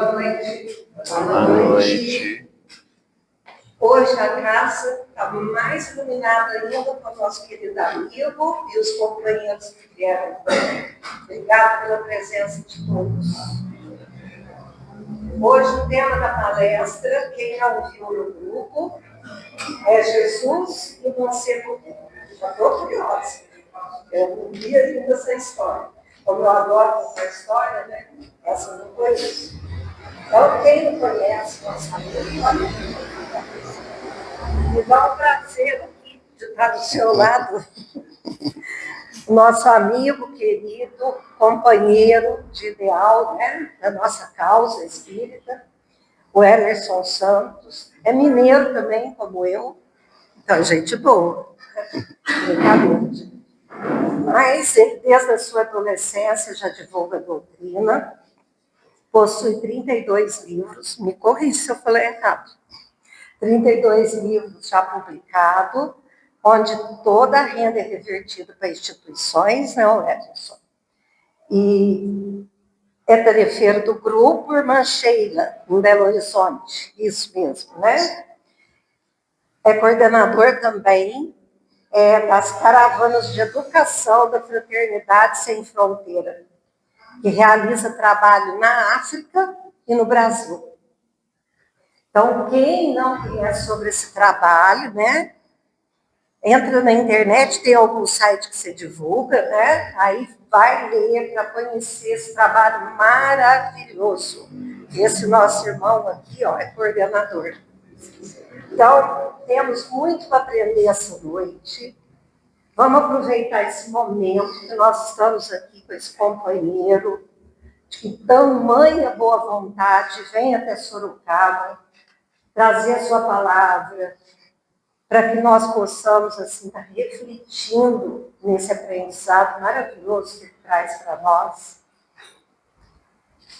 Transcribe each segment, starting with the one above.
Boa noite. Boa noite. Hoje a casa está mais iluminada ainda com o nosso querido amigo e os companheiros que vieram. Obrigada pela presença de todos. Hoje o tema da palestra, quem já ouviu no grupo, é Jesus e você comigo. Já estou curiosa. Eu não vi ainda essa história. Como eu adoro essa história, né? Essa eu não conheço. Então, quem não conhece nosso amigo, me dá um prazer aqui de estar do seu lado. Nosso amigo querido, companheiro de ideal, né, da nossa causa espírita, o Emerson Santos. É mineiro também, como eu. Então, gente boa. Brincadeira. Mas ele, desde a sua adolescência, já divulga a doutrina. Possui 32 livros. Me corrija se eu falei errado. 32 livros já publicados, onde toda a renda é revertida para instituições, né, Edson? E é tarefeiro do grupo Irmã Sheila, em Belo Horizonte, isso mesmo, né? É coordenador também das caravanas de educação da Fraternidade Sem Fronteira, que realiza trabalho na África e no Brasil. Então, quem não conhece sobre esse trabalho, né? Entra na internet, tem algum site que você divulga, né? Aí vai ler para conhecer esse trabalho maravilhoso. Esse nosso irmão aqui, ó, é coordenador. Então, temos muito para aprender essa noite. Vamos aproveitar esse momento que nós estamos aqui com esse companheiro de tamanha boa vontade, vem até Sorocaba, trazer a sua palavra, para que nós possamos, assim, estar refletindo nesse aprendizado maravilhoso que ele traz para nós.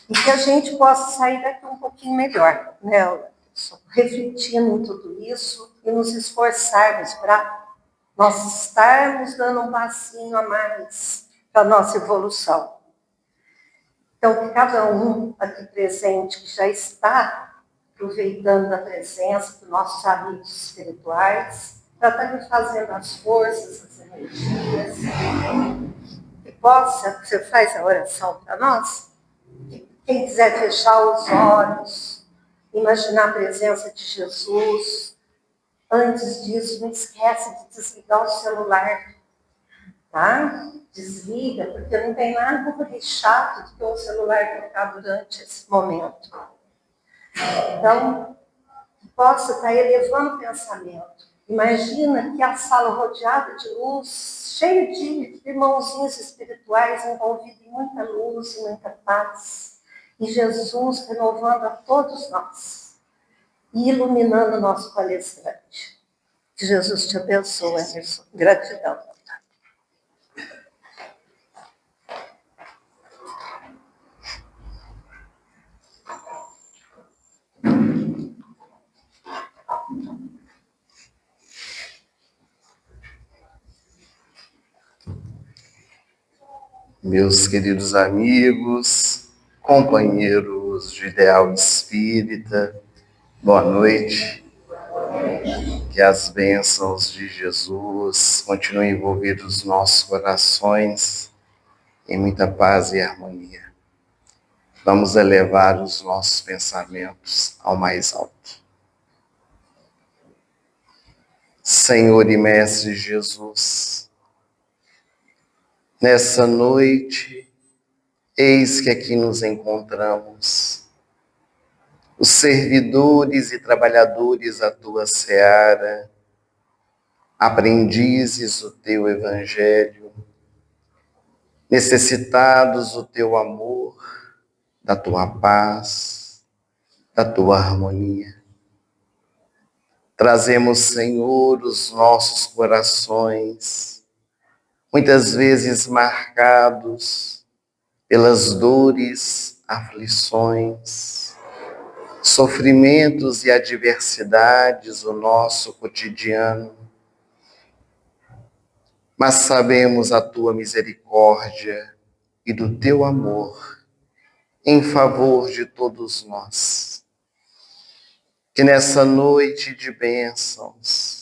E que a gente possa sair daqui um pouquinho melhor, né, Anderson? Refletindo em tudo isso e nos esforçarmos para nós estarmos dando um passinho a mais para a nossa evolução. Então, que cada um aqui presente que já está aproveitando a presença dos nossos amigos espirituais, para estar me fazendo as forças, as energias, que possa, você faz a oração para nós? Quem quiser fechar os olhos, imaginar a presença de Jesus, antes disso, não esquece de desligar o celular, tá? Desliga, porque não tem nada mais chato do que o celular tocar durante esse momento. Então, possa estar elevando o pensamento. Imagina que a sala rodeada de luz, cheia de irmãozinhos espirituais envolvidos em muita luz e muita paz. E Jesus renovando a todos nós e iluminando o nosso palestrante. Que Jesus te abençoe, Emerson. Gratidão. Meus queridos amigos, companheiros de ideal espírita, boa noite. Que as bênçãos de Jesus continuem envolvidos nos nossos corações em muita paz e harmonia. Vamos elevar os nossos pensamentos ao mais alto. Senhor e Mestre Jesus, nessa noite, eis que aqui nos encontramos, os servidores e trabalhadores da tua seara, aprendizes do teu evangelho, necessitados do teu amor, da tua paz, da tua harmonia. Trazemos, Senhor, os nossos corações, muitas vezes marcados pelas dores, aflições, sofrimentos e adversidades do nosso cotidiano, mas sabemos a tua misericórdia e do teu amor em favor de todos nós. Que nessa noite de bênçãos,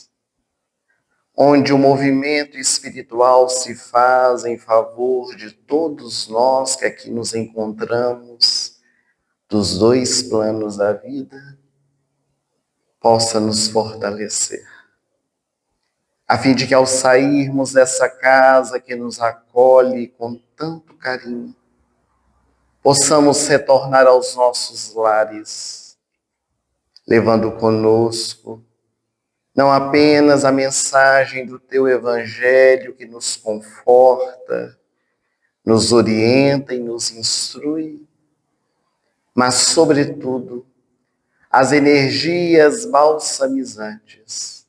onde o movimento espiritual se faz em favor de todos nós que aqui nos encontramos, dos dois planos da vida, possa nos fortalecer, a fim de que ao sairmos dessa casa que nos acolhe com tanto carinho, possamos retornar aos nossos lares, levando conosco não apenas a mensagem do teu evangelho que nos conforta, nos orienta e nos instrui, mas, sobretudo, as energias balsamizantes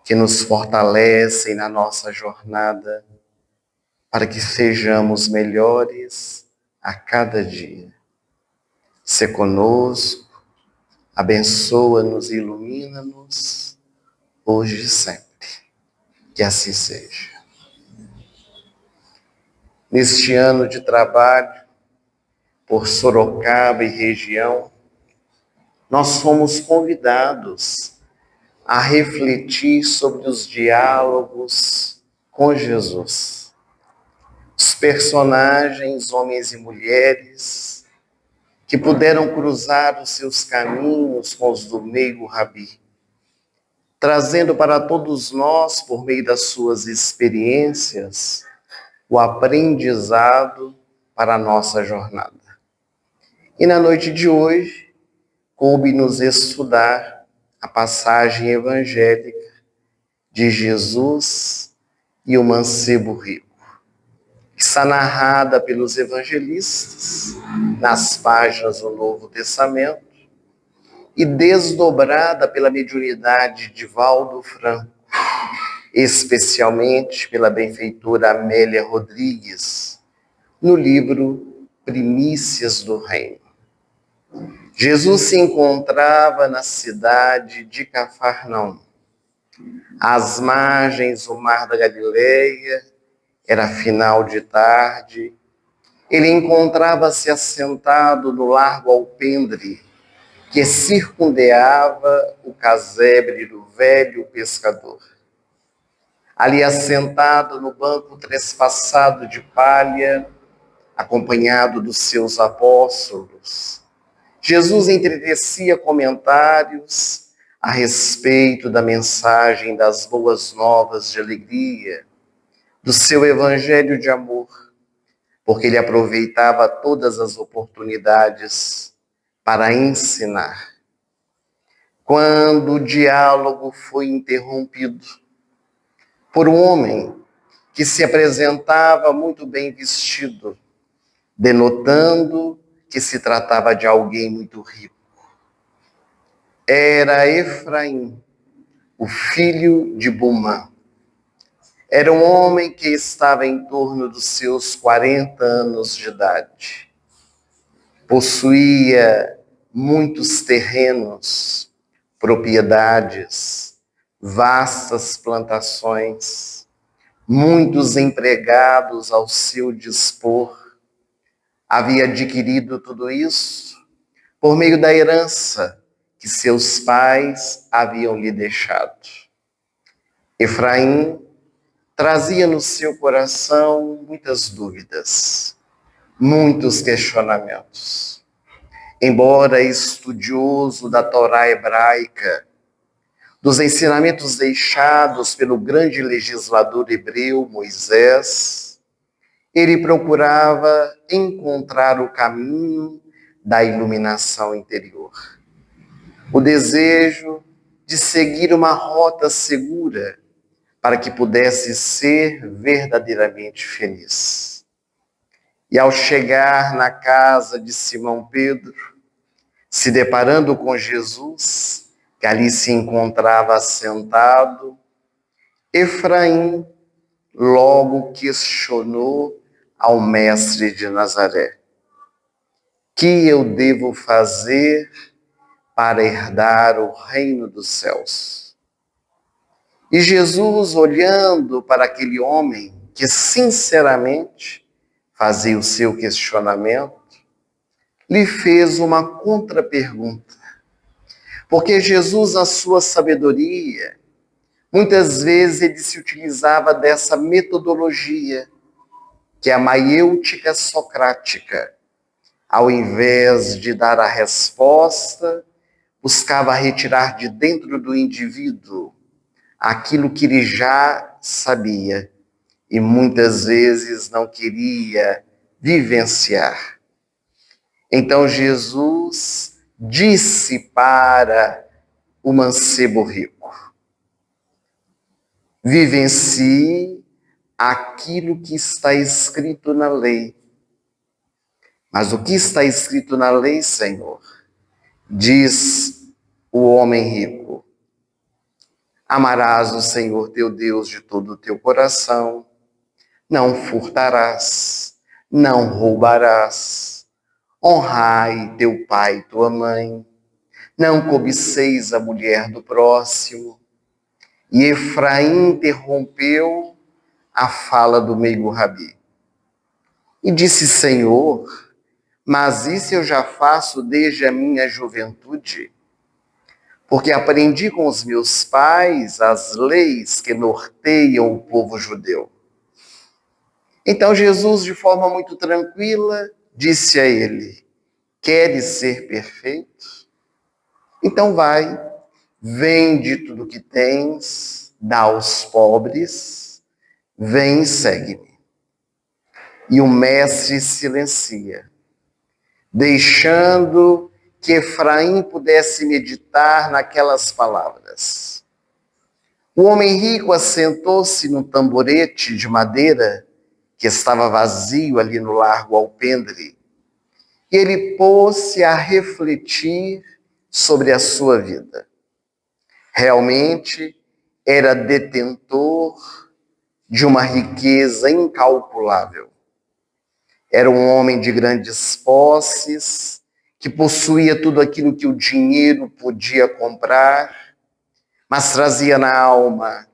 que nos fortalecem na nossa jornada para que sejamos melhores a cada dia. Sê conosco, abençoa-nos e ilumina-nos, hoje e sempre. Que assim seja. Neste ano de trabalho por Sorocaba e região, nós fomos convidados a refletir sobre os diálogos com Jesus. Os personagens, homens e mulheres, que puderam cruzar os seus caminhos com os do meigo Rabi, trazendo para todos nós, por meio das suas experiências, o aprendizado para a nossa jornada. E na noite de hoje, coube-nos estudar a passagem evangélica de Jesus e o mancebo rico, que está narrada pelos evangelistas nas páginas do Novo Testamento e desdobrada pela mediunidade de Valdo Franco, especialmente pela benfeitora Amélia Rodrigues, no livro Primícias do Reino. Jesus se encontrava na cidade de Cafarnaum, às margens do Mar da Galileia, era final de tarde. Ele encontrava-se assentado no largo alpendre que circundeava o casebre do velho pescador. Ali assentado no banco trespassado de palha, acompanhado dos seus apóstolos, Jesus entretecia comentários a respeito da mensagem das boas novas de alegria, do seu evangelho de amor, porque ele aproveitava todas as oportunidades para ensinar. Quando o diálogo foi interrompido por um homem que se apresentava muito bem vestido, denotando que se tratava de alguém muito rico. Era Efraim, o filho de Bumã. Era um homem que estava em torno dos seus 40 anos de idade. Possuía muitos terrenos, propriedades, vastas plantações, muitos empregados ao seu dispor. Havia adquirido tudo isso por meio da herança que seus pais haviam lhe deixado. Efraim trazia no seu coração muitas dúvidas, muitos questionamentos. Embora estudioso da Torá hebraica, dos ensinamentos deixados pelo grande legislador hebreu Moisés, ele procurava encontrar o caminho da iluminação interior. O desejo de seguir uma rota segura para que pudesse ser verdadeiramente feliz. E ao chegar na casa de Simão Pedro, se deparando com Jesus, que ali se encontrava assentado, Efraim logo questionou ao mestre de Nazaré: que eu devo fazer para herdar o reino dos céus? E Jesus, olhando para aquele homem que sinceramente fazia o seu questionamento, lhe fez uma contrapergunta. Porque Jesus, na sua sabedoria, muitas vezes ele se utilizava dessa metodologia, que é a maiêutica socrática. Ao invés de dar a resposta, buscava retirar de dentro do indivíduo aquilo que ele já sabia e muitas vezes não queria vivenciar. Então Jesus disse para o mancebo rico: vivencie aquilo que está escrito na lei. Mas o que está escrito na lei, Senhor? Diz o homem rico: amarás o Senhor teu Deus de todo o teu coração, não furtarás, não roubarás, honrai teu pai e tua mãe, não cobiceis a mulher do próximo. E Efraim interrompeu a fala do meigo Rabi e disse: Senhor, mas isso eu já faço desde a minha juventude, porque aprendi com os meus pais as leis que norteiam o povo judeu. Então Jesus, de forma muito tranquila, disse a ele: queres ser perfeito? Então vai, vende tudo que tens, dá aos pobres, vem e segue-me. E o mestre silencia, deixando que Efraim pudesse meditar naquelas palavras. O homem rico assentou-se no tamborete de madeira que estava vazio ali no largo alpendre, e ele pôs-se a refletir sobre a sua vida. Realmente era detentor de uma riqueza incalculável. Era um homem de grandes posses, que possuía tudo aquilo que o dinheiro podia comprar, mas trazia na alma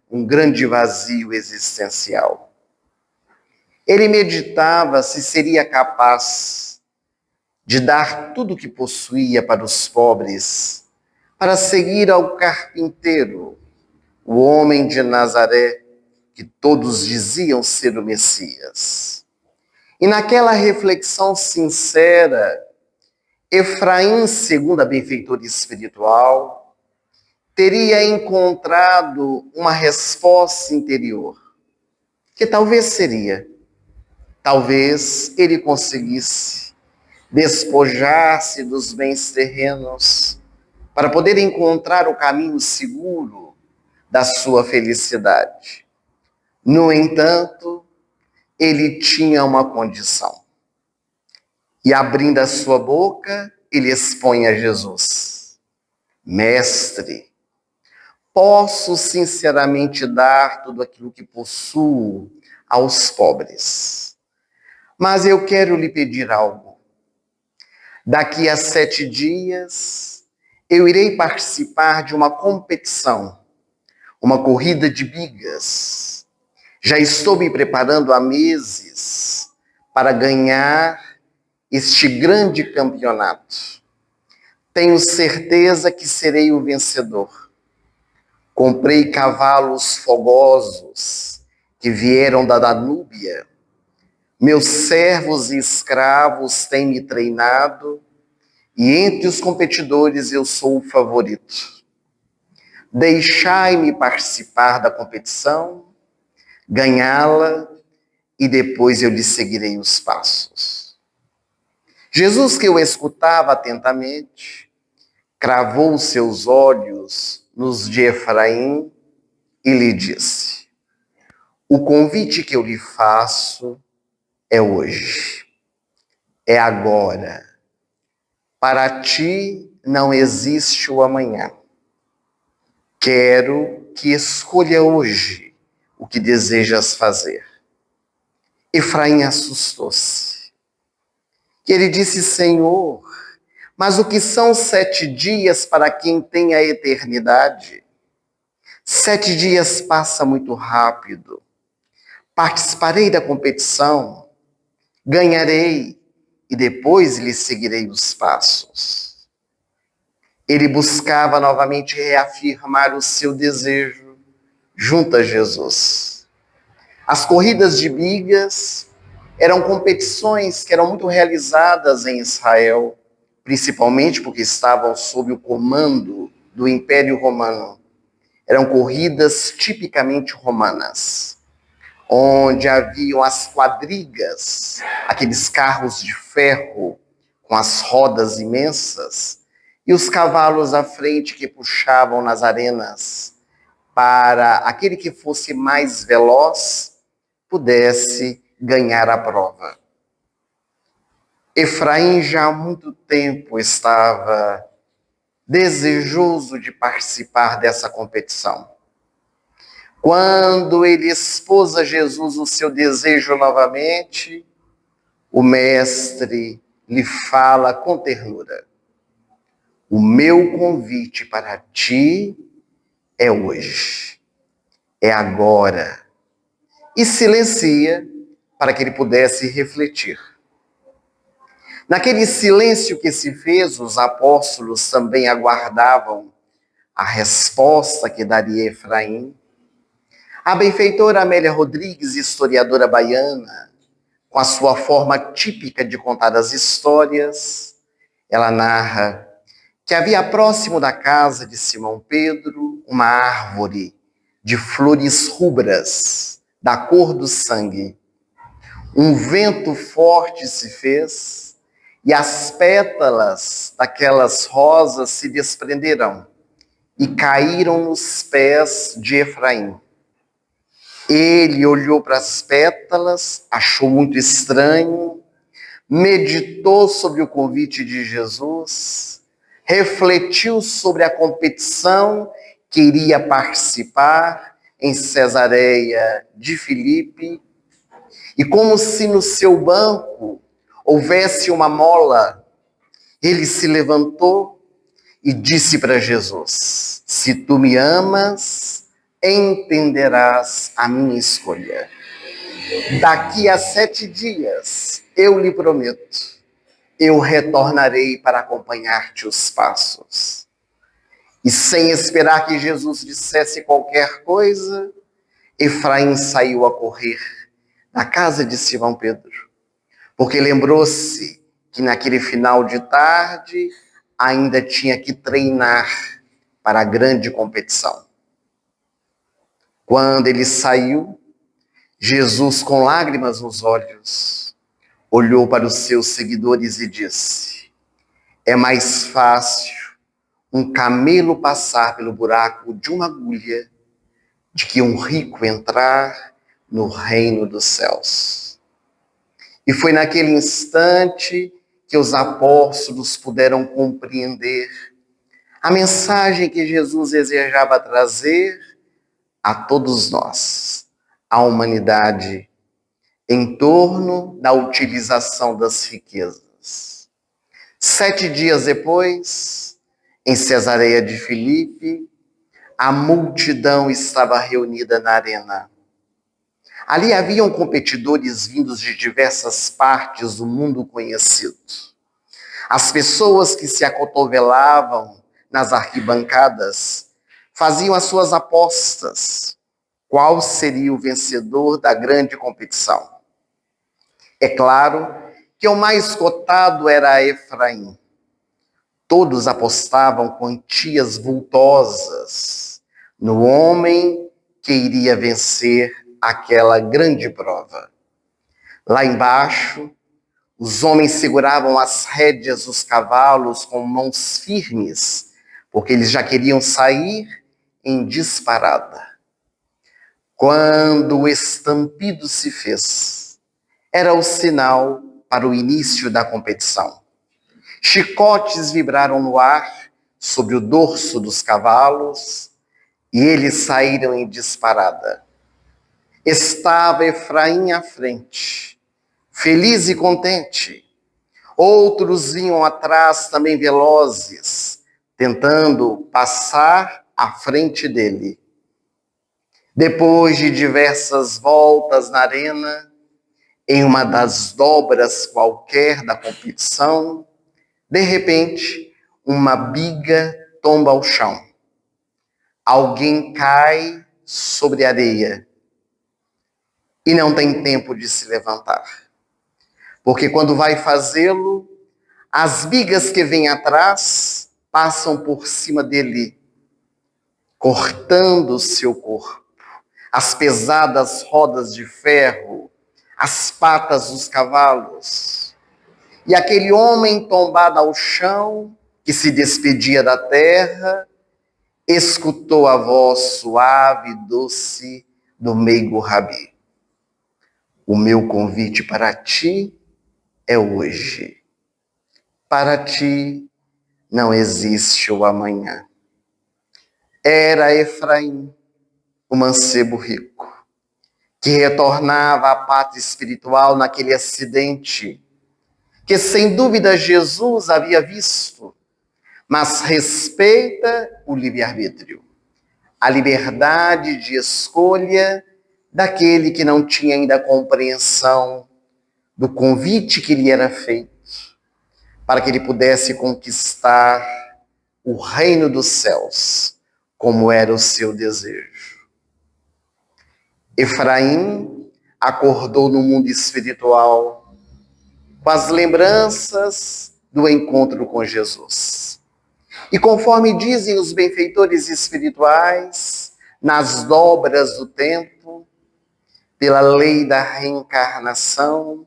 um grande vazio existencial. Ele meditava se seria capaz de dar tudo o que possuía para os pobres, para seguir ao carpinteiro, o homem de Nazaré, que todos diziam ser o Messias. E naquela reflexão sincera, Efraim, segundo a benfeitora espiritual, teria encontrado uma resposta interior, que talvez ele conseguisse despojar-se dos bens terrenos para poder encontrar o caminho seguro da sua felicidade. No entanto, ele tinha uma condição. E abrindo a sua boca, ele expõe a Jesus: Mestre, posso sinceramente dar tudo aquilo que possuo aos pobres, mas eu quero lhe pedir algo. Daqui a 7 dias, eu irei participar de uma competição, uma corrida de bigas. Já estou me preparando há meses para ganhar este grande campeonato. Tenho certeza que serei o vencedor. Comprei cavalos fogosos que vieram da Danúbia. Meus servos e escravos têm me treinado e entre os competidores eu sou o favorito. Deixai-me participar da competição, ganhá-la e depois eu lhe seguirei os passos. Jesus, que eu escutava atentamente, cravou seus olhos nos de Efraim e lhe disse: o convite que eu lhe faço é hoje, é agora. Para ti não existe o amanhã. Quero que escolha hoje o que desejas fazer. Efraim assustou-se. Ele disse: Senhor, mas o que são 7 dias para quem tem a eternidade? 7 dias passa muito rápido. Participarei da competição, ganharei e depois lhe seguirei os passos. Ele buscava novamente reafirmar o seu desejo junto a Jesus. As corridas de bigas eram competições que eram muito realizadas em Israel, principalmente porque estavam sob o comando do Império Romano. Eram corridas tipicamente romanas, onde haviam as quadrigas, aqueles carros de ferro com as rodas imensas, e os cavalos à frente que puxavam nas arenas, para aquele que fosse mais veloz pudesse ganhar a prova. Efraim já há muito tempo estava desejoso de participar dessa competição. Quando ele expôs a Jesus o seu desejo novamente, o mestre lhe fala com ternura: o meu convite para ti é hoje, é agora. E silencia para que ele pudesse refletir. Naquele silêncio que se fez, os apóstolos também aguardavam a resposta que daria Efraim. A benfeitora Amélia Rodrigues, historiadora baiana, com a sua forma típica de contar as histórias, ela narra que havia próximo da casa de Simão Pedro uma árvore de flores rubras, da cor do sangue. Um vento forte se fez e as pétalas daquelas rosas se desprenderam e caíram nos pés de Efraim. Ele olhou para as pétalas, achou muito estranho, meditou sobre o convite de Jesus, refletiu sobre a competição que iria participar em Cesareia de Filipe, e como se no seu banco houvesse uma mola, ele se levantou e disse para Jesus: se tu me amas, entenderás a minha escolha. Daqui a 7 dias, eu lhe prometo, eu retornarei para acompanhar-te os passos. E sem esperar que Jesus dissesse qualquer coisa, Efraim saiu a correr na casa de Simão Pedro, porque lembrou-se que naquele final de tarde ainda tinha que treinar para a grande competição. Quando ele saiu, Jesus, com lágrimas nos olhos, olhou para os seus seguidores e disse: é mais fácil um camelo passar pelo buraco de uma agulha de que um rico entrar no reino dos céus. E foi naquele instante que os apóstolos puderam compreender a mensagem que Jesus desejava trazer a todos nós, à humanidade, em torno da utilização das riquezas. 7 dias depois, em Cesareia de Filipe, a multidão estava reunida na arena. Ali haviam competidores vindos de diversas partes do mundo conhecido. As pessoas que se acotovelavam nas arquibancadas faziam as suas apostas. Qual seria o vencedor da grande competição? É claro que o mais cotado era Efraim. Todos apostavam quantias vultosas no homem que iria vencer aquela grande prova. Lá embaixo, os homens seguravam as rédeas dos cavalos com mãos firmes, porque eles já queriam sair em disparada. Quando o estampido se fez, era o sinal para o início da competição. Chicotes vibraram no ar sobre o dorso dos cavalos e eles saíram em disparada. Estava Efraim à frente, feliz e contente. Outros vinham atrás também velozes, tentando passar à frente dele. Depois de diversas voltas na arena, em uma das dobras qualquer da competição, de repente, uma biga tomba ao chão. Alguém cai sobre a areia e não tem tempo de se levantar. Porque quando vai fazê-lo, as bigas que vêm atrás passam por cima dele, cortando o seu corpo. As pesadas rodas de ferro, as patas dos cavalos. E aquele homem tombado ao chão, que se despedia da terra, escutou a voz suave e doce do meigo Rabi. O meu convite para ti é hoje. Para ti não existe o amanhã. Era Efraim, o mancebo rico, que retornava à pátria espiritual naquele acidente que sem dúvida Jesus havia visto, mas respeita o livre-arbítrio, a liberdade de escolha daquele que não tinha ainda compreensão do convite que lhe era feito, para que ele pudesse conquistar o reino dos céus, como era o seu desejo. Efraim acordou no mundo espiritual com as lembranças do encontro com Jesus. E conforme dizem os benfeitores espirituais, nas dobras do tempo, pela lei da reencarnação,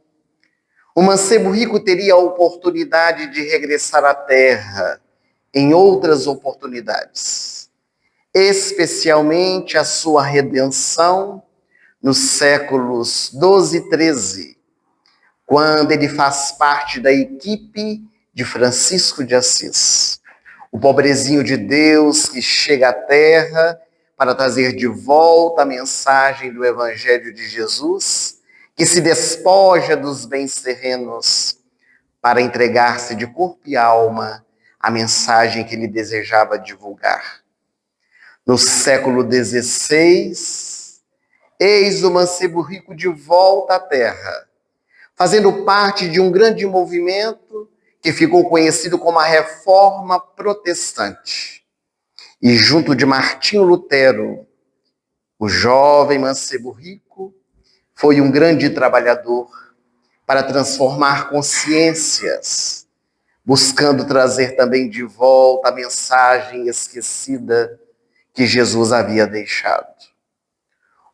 o mancebo rico teria a oportunidade de regressar à Terra em outras oportunidades, especialmente a sua redenção nos séculos 12 e 13, quando ele faz parte da equipe de Francisco de Assis, o pobrezinho de Deus que chega à Terra para trazer de volta a mensagem do Evangelho de Jesus, que se despoja dos bens terrenos para entregar-se de corpo e alma à mensagem que ele desejava divulgar. No século XVI, eis o mancebo rico de volta à Terra, fazendo parte de um grande movimento que ficou conhecido como a Reforma Protestante. E junto de Martinho Lutero, o jovem mancebo rico foi um grande trabalhador para transformar consciências, buscando trazer também de volta a mensagem esquecida que Jesus havia deixado.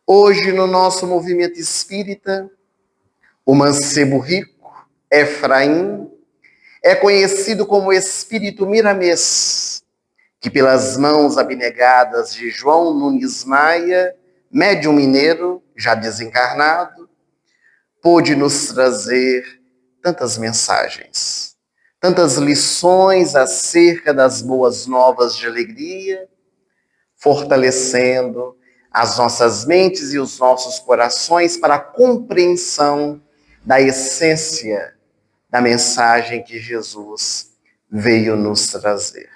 Hoje, no nosso movimento espírita, o mancebo rico, Efraim, é conhecido como Espírito Miramês, que pelas mãos abnegadas de João Nunes Maia, médium mineiro, já desencarnado, pôde nos trazer tantas mensagens, tantas lições acerca das boas novas de alegria, fortalecendo as nossas mentes e os nossos corações para a compreensão da essência da mensagem que Jesus veio nos trazer.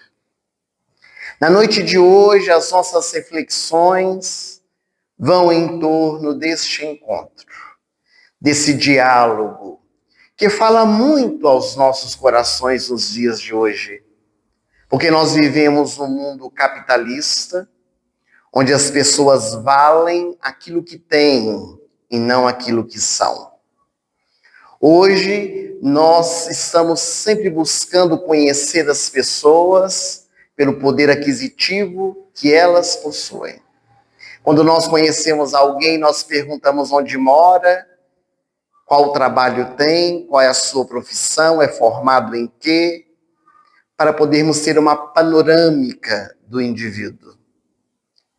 Na noite de hoje, as nossas reflexões vão em torno deste encontro, desse diálogo, que fala muito aos nossos corações nos dias de hoje, porque nós vivemos num mundo capitalista, onde as pessoas valem aquilo que têm e não aquilo que são. Hoje, nós estamos sempre buscando conhecer as pessoas pelo poder aquisitivo que elas possuem. Quando nós conhecemos alguém, nós perguntamos onde mora, qual trabalho tem, qual é a sua profissão, é formado em quê, para podermos ter uma panorâmica do indivíduo.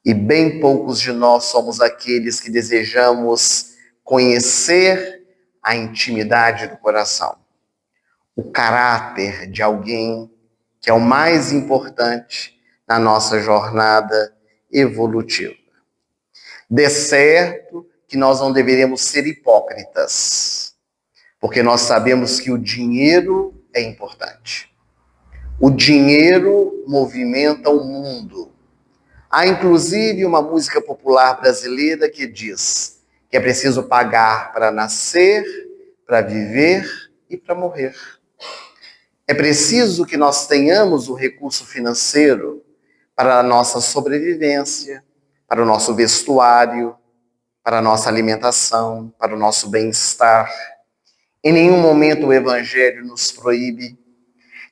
E bem poucos de nós somos aqueles que desejamos conhecer a intimidade do coração, o caráter de alguém que é o mais importante na nossa jornada evolutiva. De certo que nós não deveríamos ser hipócritas, porque nós sabemos que o dinheiro é importante. O dinheiro movimenta o mundo. Há inclusive uma música popular brasileira que diz: que é preciso pagar para nascer, para viver e para morrer. É preciso que nós tenhamos o recurso financeiro para a nossa sobrevivência, para o nosso vestuário, para a nossa alimentação, para o nosso bem-estar. Em nenhum momento o Evangelho nos proíbe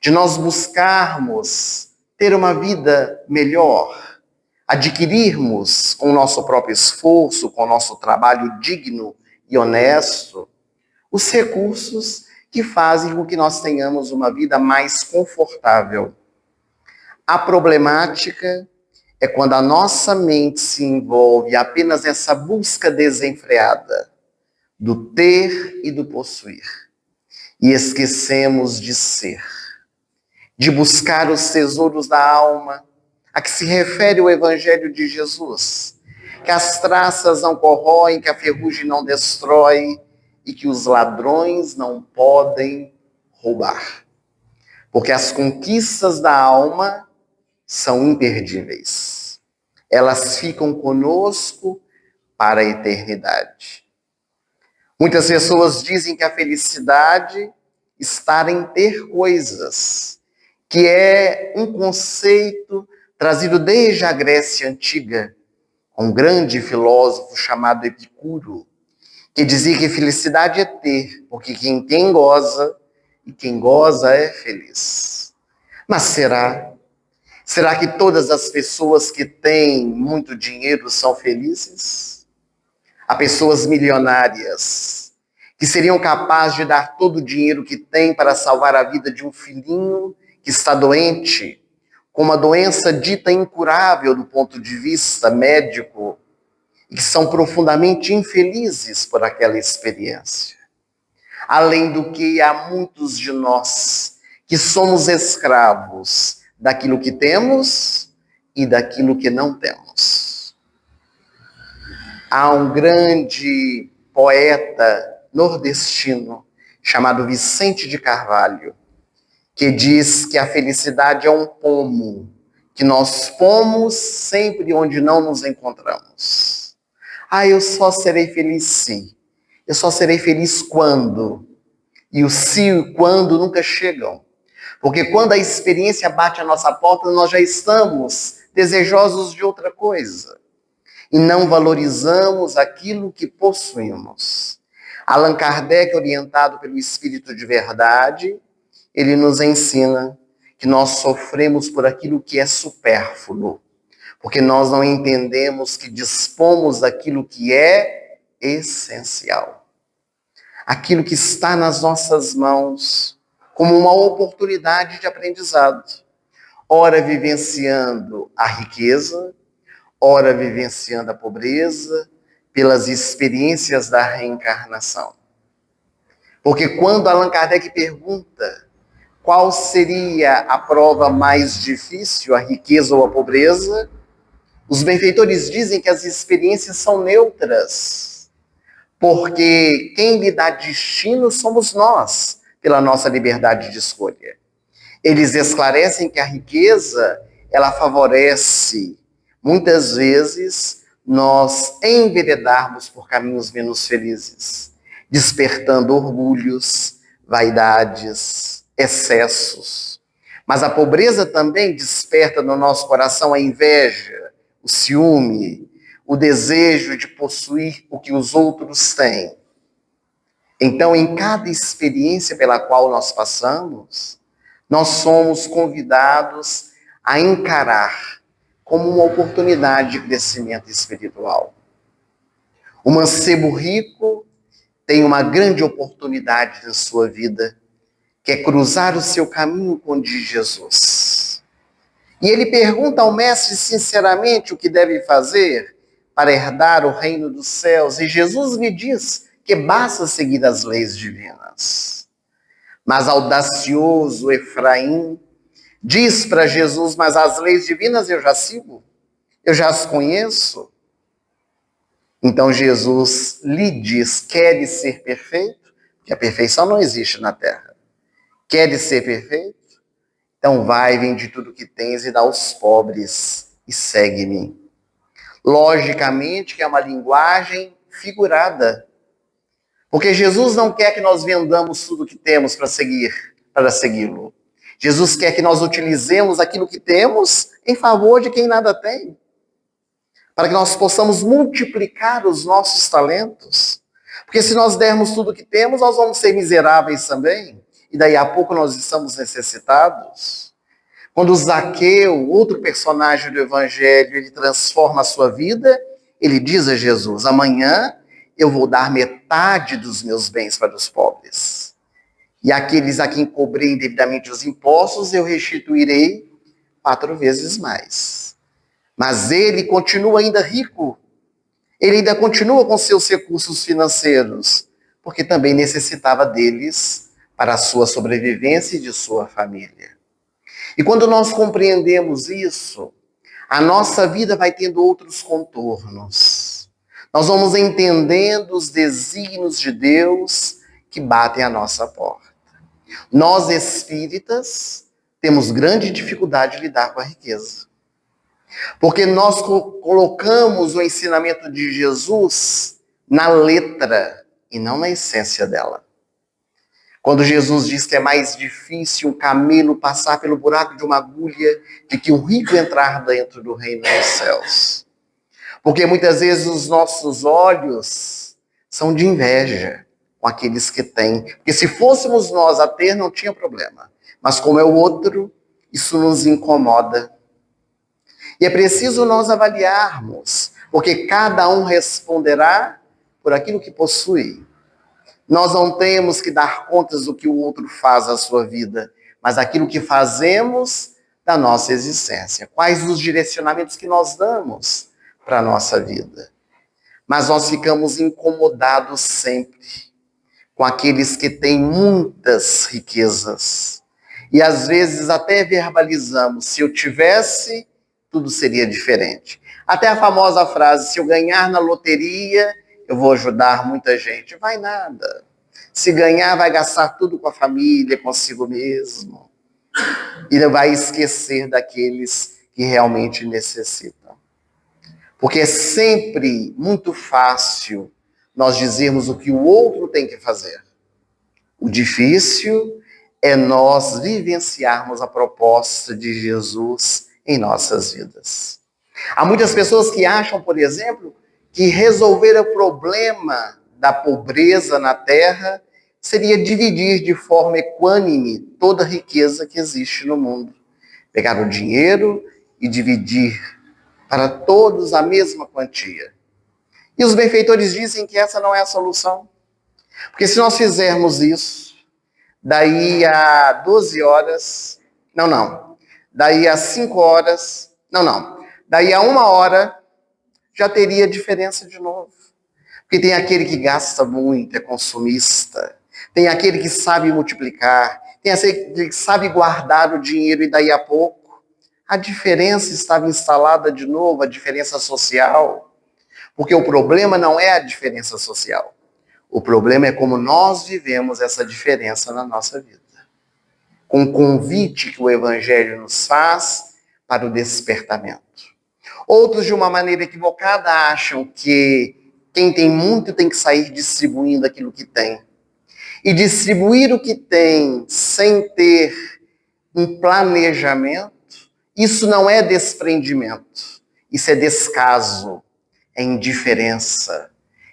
de nós buscarmos ter uma vida melhor, adquirirmos com o nosso próprio esforço, com o nosso trabalho digno e honesto, os recursos que fazem com que nós tenhamos uma vida mais confortável. A problemática é quando a nossa mente se envolve apenas nessa busca desenfreada do ter e do possuir. E esquecemos de ser, de buscar os tesouros da alma, a que se refere o Evangelho de Jesus, que as traças não corroem, que a ferrugem não destrói e que os ladrões não podem roubar. Porque as conquistas da alma são imperdíveis. Elas ficam conosco para a eternidade. Muitas pessoas dizem que a felicidade está em ter coisas, que é um conceito trazido desde a Grécia Antiga, um grande filósofo chamado Epicuro, que dizia que felicidade é ter, porque quem tem goza, e quem goza é feliz. Mas será? Será que todas as pessoas que têm muito dinheiro são felizes? Há pessoas milionárias que seriam capazes de dar todo o dinheiro que têm para salvar a vida de um filhinho que está doente, com uma doença dita incurável do ponto de vista médico, e que são profundamente infelizes por aquela experiência. Além do que, há muitos de nós que somos escravos daquilo que temos e daquilo que não temos. Há um grande poeta nordestino chamado Vicente de Carvalho, que diz que a felicidade é um pomo, que nós pomos sempre onde não nos encontramos. Eu só serei feliz se. Eu só serei feliz quando. E o se e o quando nunca chegam. Porque quando a experiência bate à nossa porta, nós já estamos desejosos de outra coisa. E não valorizamos aquilo que possuímos. Allan Kardec, orientado pelo Espírito de Verdade, ele nos ensina que nós sofremos por aquilo que é supérfluo, porque nós não entendemos que dispomos daquilo que é essencial. Aquilo que está nas nossas mãos como uma oportunidade de aprendizado. Ora vivenciando a riqueza, ora vivenciando a pobreza, pelas experiências da reencarnação. Porque quando Allan Kardec pergunta qual seria a prova mais difícil, a riqueza ou a pobreza, os benfeitores dizem que as experiências são neutras, porque quem lhe dá destino somos nós, pela nossa liberdade de escolha. Eles esclarecem que a riqueza, ela favorece, muitas vezes, nós enveredarmos por caminhos menos felizes, despertando orgulhos, vaidades, excessos. Mas a pobreza também desperta no nosso coração a inveja, o ciúme, o desejo de possuir o que os outros têm. Então, em cada experiência pela qual nós passamos, nós somos convidados a encarar como uma oportunidade de crescimento espiritual. O mancebo rico tem uma grande oportunidade na sua vida, que é cruzar o seu caminho com o de Jesus. E ele pergunta ao mestre sinceramente o que deve fazer para herdar o reino dos céus, e Jesus lhe diz que basta seguir as leis divinas. Mas audacioso Efraim diz para Jesus: mas as leis divinas eu já sigo, eu já as conheço. Então Jesus lhe diz: queres ser perfeito? Porque a perfeição não existe na terra. Queres ser perfeito? Então vai, vende tudo que tens e dá aos pobres e segue-me. Logicamente que é uma linguagem figurada. Porque Jesus não quer que nós vendamos tudo que temos para segui-lo. Jesus quer que nós utilizemos aquilo que temos em favor de quem nada tem. Para que nós possamos multiplicar os nossos talentos. Porque se nós dermos tudo que temos, nós vamos ser miseráveis também. E daí a pouco nós estamos necessitados. Quando Zaqueu, outro personagem do Evangelho, ele transforma a sua vida, ele diz a Jesus: amanhã eu vou dar metade dos meus bens para os pobres. E aqueles a quem cobrei indevidamente os impostos, eu restituirei 4 vezes mais. Mas ele continua ainda rico. Ele ainda continua com seus recursos financeiros, porque também necessitava deles para a sua sobrevivência e de sua família. E quando nós compreendemos isso, a nossa vida vai tendo outros contornos. Nós vamos entendendo os desígnios de Deus que batem à nossa porta. Nós, espíritas, temos grande dificuldade de lidar com a riqueza. Porque nós colocamos o ensinamento de Jesus na letra e não na essência dela. Quando Jesus diz que é mais difícil um camelo passar pelo buraco de uma agulha do que um rico entrar dentro do reino dos céus. Porque muitas vezes os nossos olhos são de inveja com aqueles que têm. Porque se fôssemos nós a ter, não tinha problema. Mas como é o outro, isso nos incomoda. E é preciso nós avaliarmos, porque cada um responderá por aquilo que possui. Nós não temos que dar contas do que o outro faz na sua vida, mas aquilo que fazemos da nossa existência. Quais os direcionamentos que nós damos para a nossa vida. Mas nós ficamos incomodados sempre com aqueles que têm muitas riquezas. E às vezes até verbalizamos: se eu tivesse, tudo seria diferente. Até a famosa frase: se eu ganhar na loteria, eu vou ajudar muita gente. Vai nada. Se ganhar, vai gastar tudo com a família, consigo mesmo. E vai esquecer daqueles que realmente necessitam. Porque é sempre muito fácil nós dizermos o que o outro tem que fazer. O difícil é nós vivenciarmos a proposta de Jesus em nossas vidas. Há muitas pessoas que acham, por exemplo, que resolver o problema da pobreza na Terra seria dividir de forma equânime toda a riqueza que existe no mundo. Pegar o dinheiro e dividir para todos a mesma quantia. E os benfeitores dizem que essa não é a solução. Porque se nós fizermos isso, daí a 12 horas, daí a 5 horas, daí a 1 hora, já teria diferença de novo. Porque tem aquele que gasta muito, é consumista. Tem aquele que sabe multiplicar. Tem aquele que sabe guardar o dinheiro e daí a pouco a diferença estava instalada de novo, a diferença social. Porque o problema não é a diferença social. O problema é como nós vivemos essa diferença na nossa vida. Com o convite que o Evangelho nos faz para o despertamento. Outros, de uma maneira equivocada, acham que quem tem muito tem que sair distribuindo aquilo que tem. E distribuir o que tem sem ter um planejamento, isso não é desprendimento, isso é descaso, é indiferença.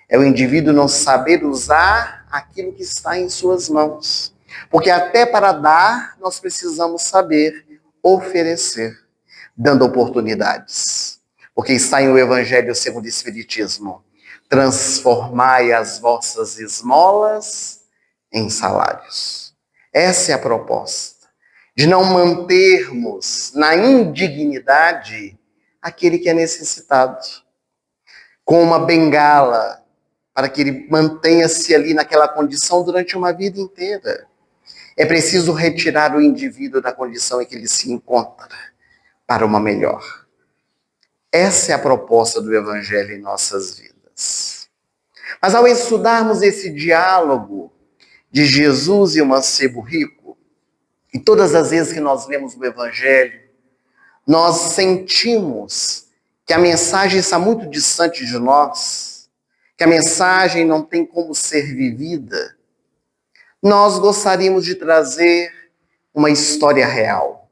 É o indivíduo não saber usar aquilo que está em suas mãos. Porque até para dar, nós precisamos saber oferecer, dando oportunidades. Porque está em o Evangelho segundo o Espiritismo: transformai as vossas esmolas em salários. Essa é a proposta. De não mantermos na indignidade aquele que é necessitado. Com uma bengala, para que ele mantenha-se ali naquela condição durante uma vida inteira. É preciso retirar o indivíduo da condição em que ele se encontra para uma melhor. Essa é a proposta do Evangelho em nossas vidas. Mas ao estudarmos esse diálogo de Jesus e o mancebo rico, e todas as vezes que nós lemos o Evangelho, nós sentimos que a mensagem está muito distante de nós, que a mensagem não tem como ser vivida, nós gostaríamos de trazer uma história real.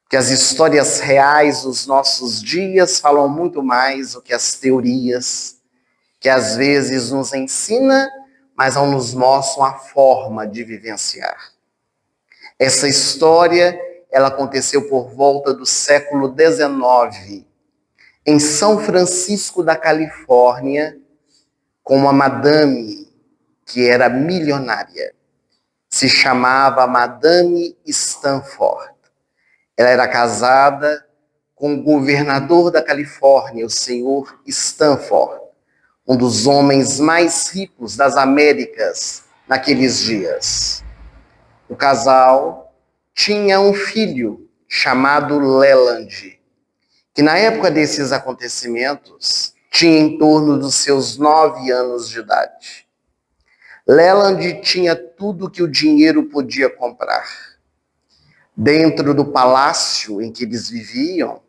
Que as histórias reais dos nossos dias falam muito mais do que as teorias, que às vezes nos ensina, mas não nos mostram a forma de vivenciar. Essa história, ela aconteceu por volta do século XIX, em São Francisco da Califórnia, com uma madame que era milionária. Se chamava Madame Stanford. Ela era casada com o governador da Califórnia, o senhor Stanford, um dos homens mais ricos das Américas naqueles dias. O casal tinha um filho chamado Leland, que na época desses acontecimentos tinha em torno dos seus 9 anos de idade. Leland tinha tudo que o dinheiro podia comprar. Dentro do palácio em que eles viviam,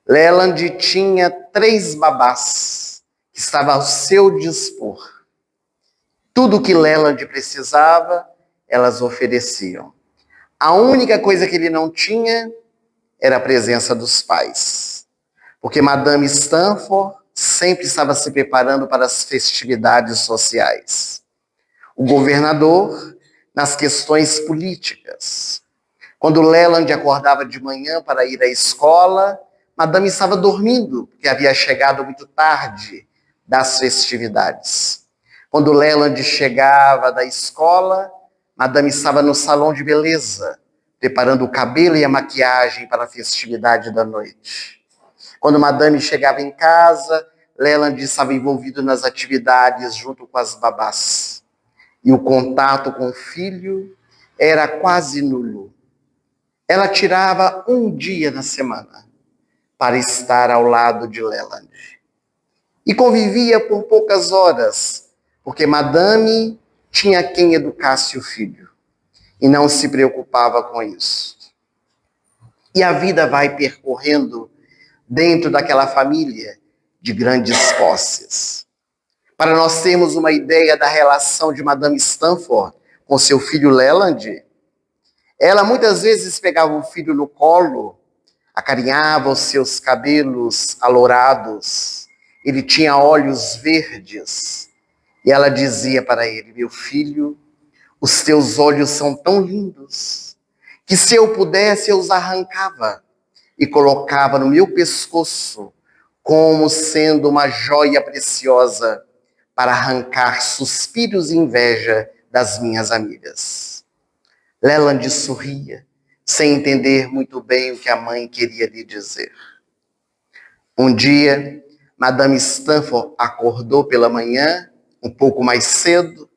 Leland tinha 3 babás que estavam ao seu dispor. Tudo que Leland precisava, elas ofereciam. A única coisa que ele não tinha era a presença dos pais. Porque Madame Stanford sempre estava se preparando para as festividades sociais. O governador, nas questões políticas. Quando Leland acordava de manhã para ir à escola, Madame estava dormindo, porque havia chegado muito tarde das festividades. Quando Leland chegava da escola, Madame estava no salão de beleza, preparando o cabelo e a maquiagem para a festividade da noite. Quando Madame chegava em casa, Leland estava envolvido nas atividades junto com as babás. E o contato com o filho era quase nulo. Ela tirava um dia na semana para estar ao lado de Leland. E convivia por poucas horas, porque Madame tinha quem educasse o filho e não se preocupava com isso. E a vida vai percorrendo dentro daquela família de grandes posses. Para nós termos uma ideia da relação de Madame Stanford com seu filho Leland, ela muitas vezes pegava o filho no colo, acarinhava os seus cabelos alourados, ele tinha olhos verdes, e ela dizia para ele: meu filho, os teus olhos são tão lindos, que se eu pudesse eu os arrancava e colocava no meu pescoço, como sendo uma joia preciosa, para arrancar suspiros e inveja das minhas amigas. Leland sorria, sem entender muito bem o que a mãe queria lhe dizer. Um dia, Madame Stanford acordou pela manhã, um pouco mais cedo,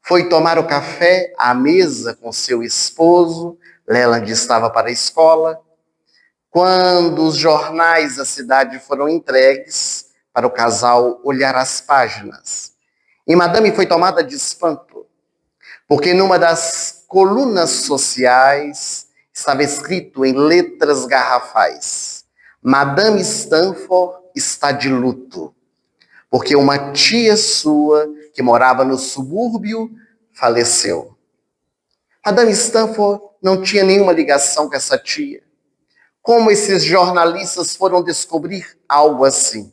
foi tomar o café à mesa com seu esposo. Leland estava para a escola. Quando os jornais da cidade foram entregues para o casal olhar as páginas, e Madame foi tomada de espanto, porque numa das colunas sociais estava escrito em letras garrafais: Madame Stanford está de luto, porque uma tia sua, que morava no subúrbio, faleceu. Madame Stanford não tinha nenhuma ligação com essa tia. Como esses jornalistas foram descobrir algo assim?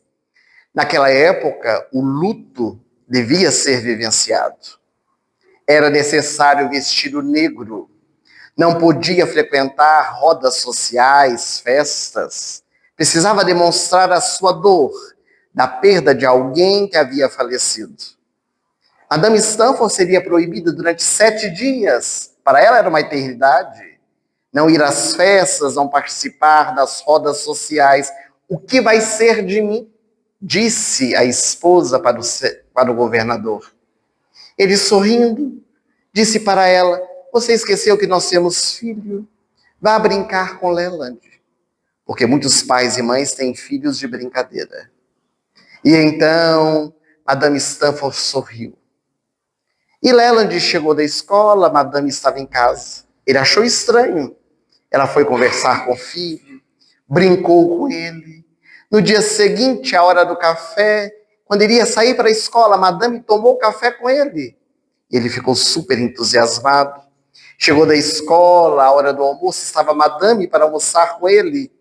Naquela época, o luto devia ser vivenciado. Era necessário vestir o negro. Não podia frequentar rodas sociais, festas. Precisava demonstrar a sua dor da perda de alguém que havia falecido. Madame Stanford seria proibida durante 7 dias. Para ela era uma eternidade. Não ir às festas, não participar das rodas sociais. O que vai ser de mim? Disse a esposa para o governador. Ele, sorrindo, disse para ela: você esqueceu que nós temos filho? Vá brincar com Leland. Porque muitos pais e mães têm filhos de brincadeira. E então, Madame Stanford sorriu. E Leland chegou da escola, Madame estava em casa. Ele achou estranho. Ela foi conversar com o filho, brincou com ele. No dia seguinte, à hora do café, Quando ele ia sair para a escola, a madame tomou café com ele. Ele ficou super entusiasmado. Chegou da escola, a hora do almoço, estava a madame para almoçar com ele.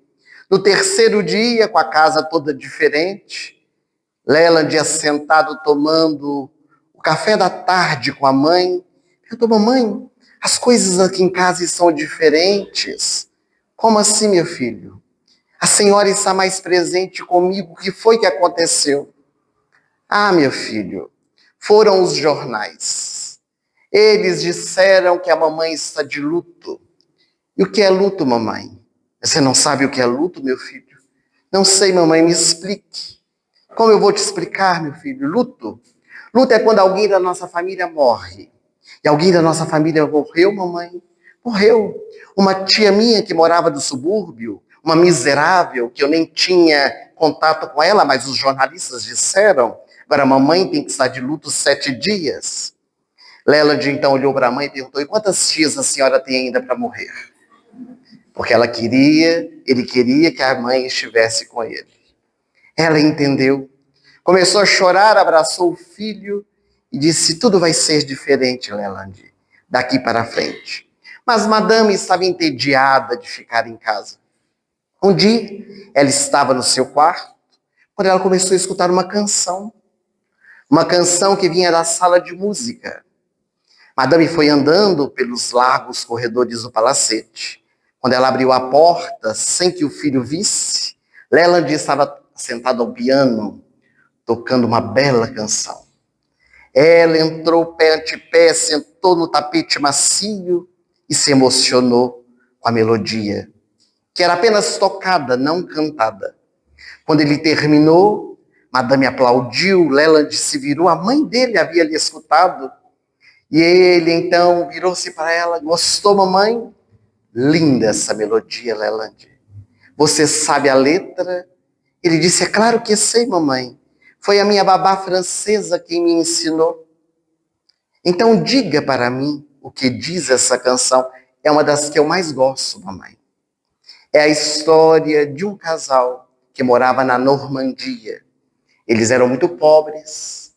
No terceiro dia, com a casa toda diferente, Leland ia sentado tomando o café da tarde com a mãe. Perguntou: mamãe, as coisas aqui em casa são diferentes. Como assim, meu filho? A senhora está mais presente comigo. O que foi que aconteceu? Ah, meu filho, foram os jornais. Eles disseram que a mamãe está de luto. E o que é luto, mamãe? Você não sabe o que é luto, meu filho? Não sei, mamãe, me explique. Como eu vou te explicar, meu filho? Luto? Luto é quando alguém da nossa família morre. E alguém da nossa família morreu, mamãe? Morreu. Uma tia minha que morava no subúrbio, uma miserável, que eu nem tinha contato com ela, mas os jornalistas disseram. Agora, a mamãe tem que estar de luto 7 dias. Leland então olhou para a mãe e perguntou: e quantas tias a senhora tem ainda para morrer? Porque ele queria que a mãe estivesse com ele. Ela entendeu. Começou a chorar, abraçou o filho e disse: tudo vai ser diferente, Leland, daqui para frente. Mas madame estava entediada de ficar em casa. Um dia, ela estava no seu quarto, quando ela começou a escutar uma canção que vinha da sala de música. Madame foi andando pelos largos corredores do palacete. Quando ela abriu a porta, sem que o filho visse, Leland estava sentado ao piano, tocando uma bela canção. Ela entrou pé ante pé, sentou no tapete macio e se emocionou com a melodia, que era apenas tocada, não cantada. Quando ele terminou, madame aplaudiu, Leland se virou, a mãe dele havia lhe escutado, e ele então virou-se para ela: gostou, mamãe? Linda essa melodia, Leland. Você sabe a letra? Ele disse: é claro que sei, mamãe. Foi a minha babá francesa quem me ensinou. Então diga para mim o que diz essa canção. É uma das que eu mais gosto, mamãe. É a história de um casal que morava na Normandia. Eles eram muito pobres.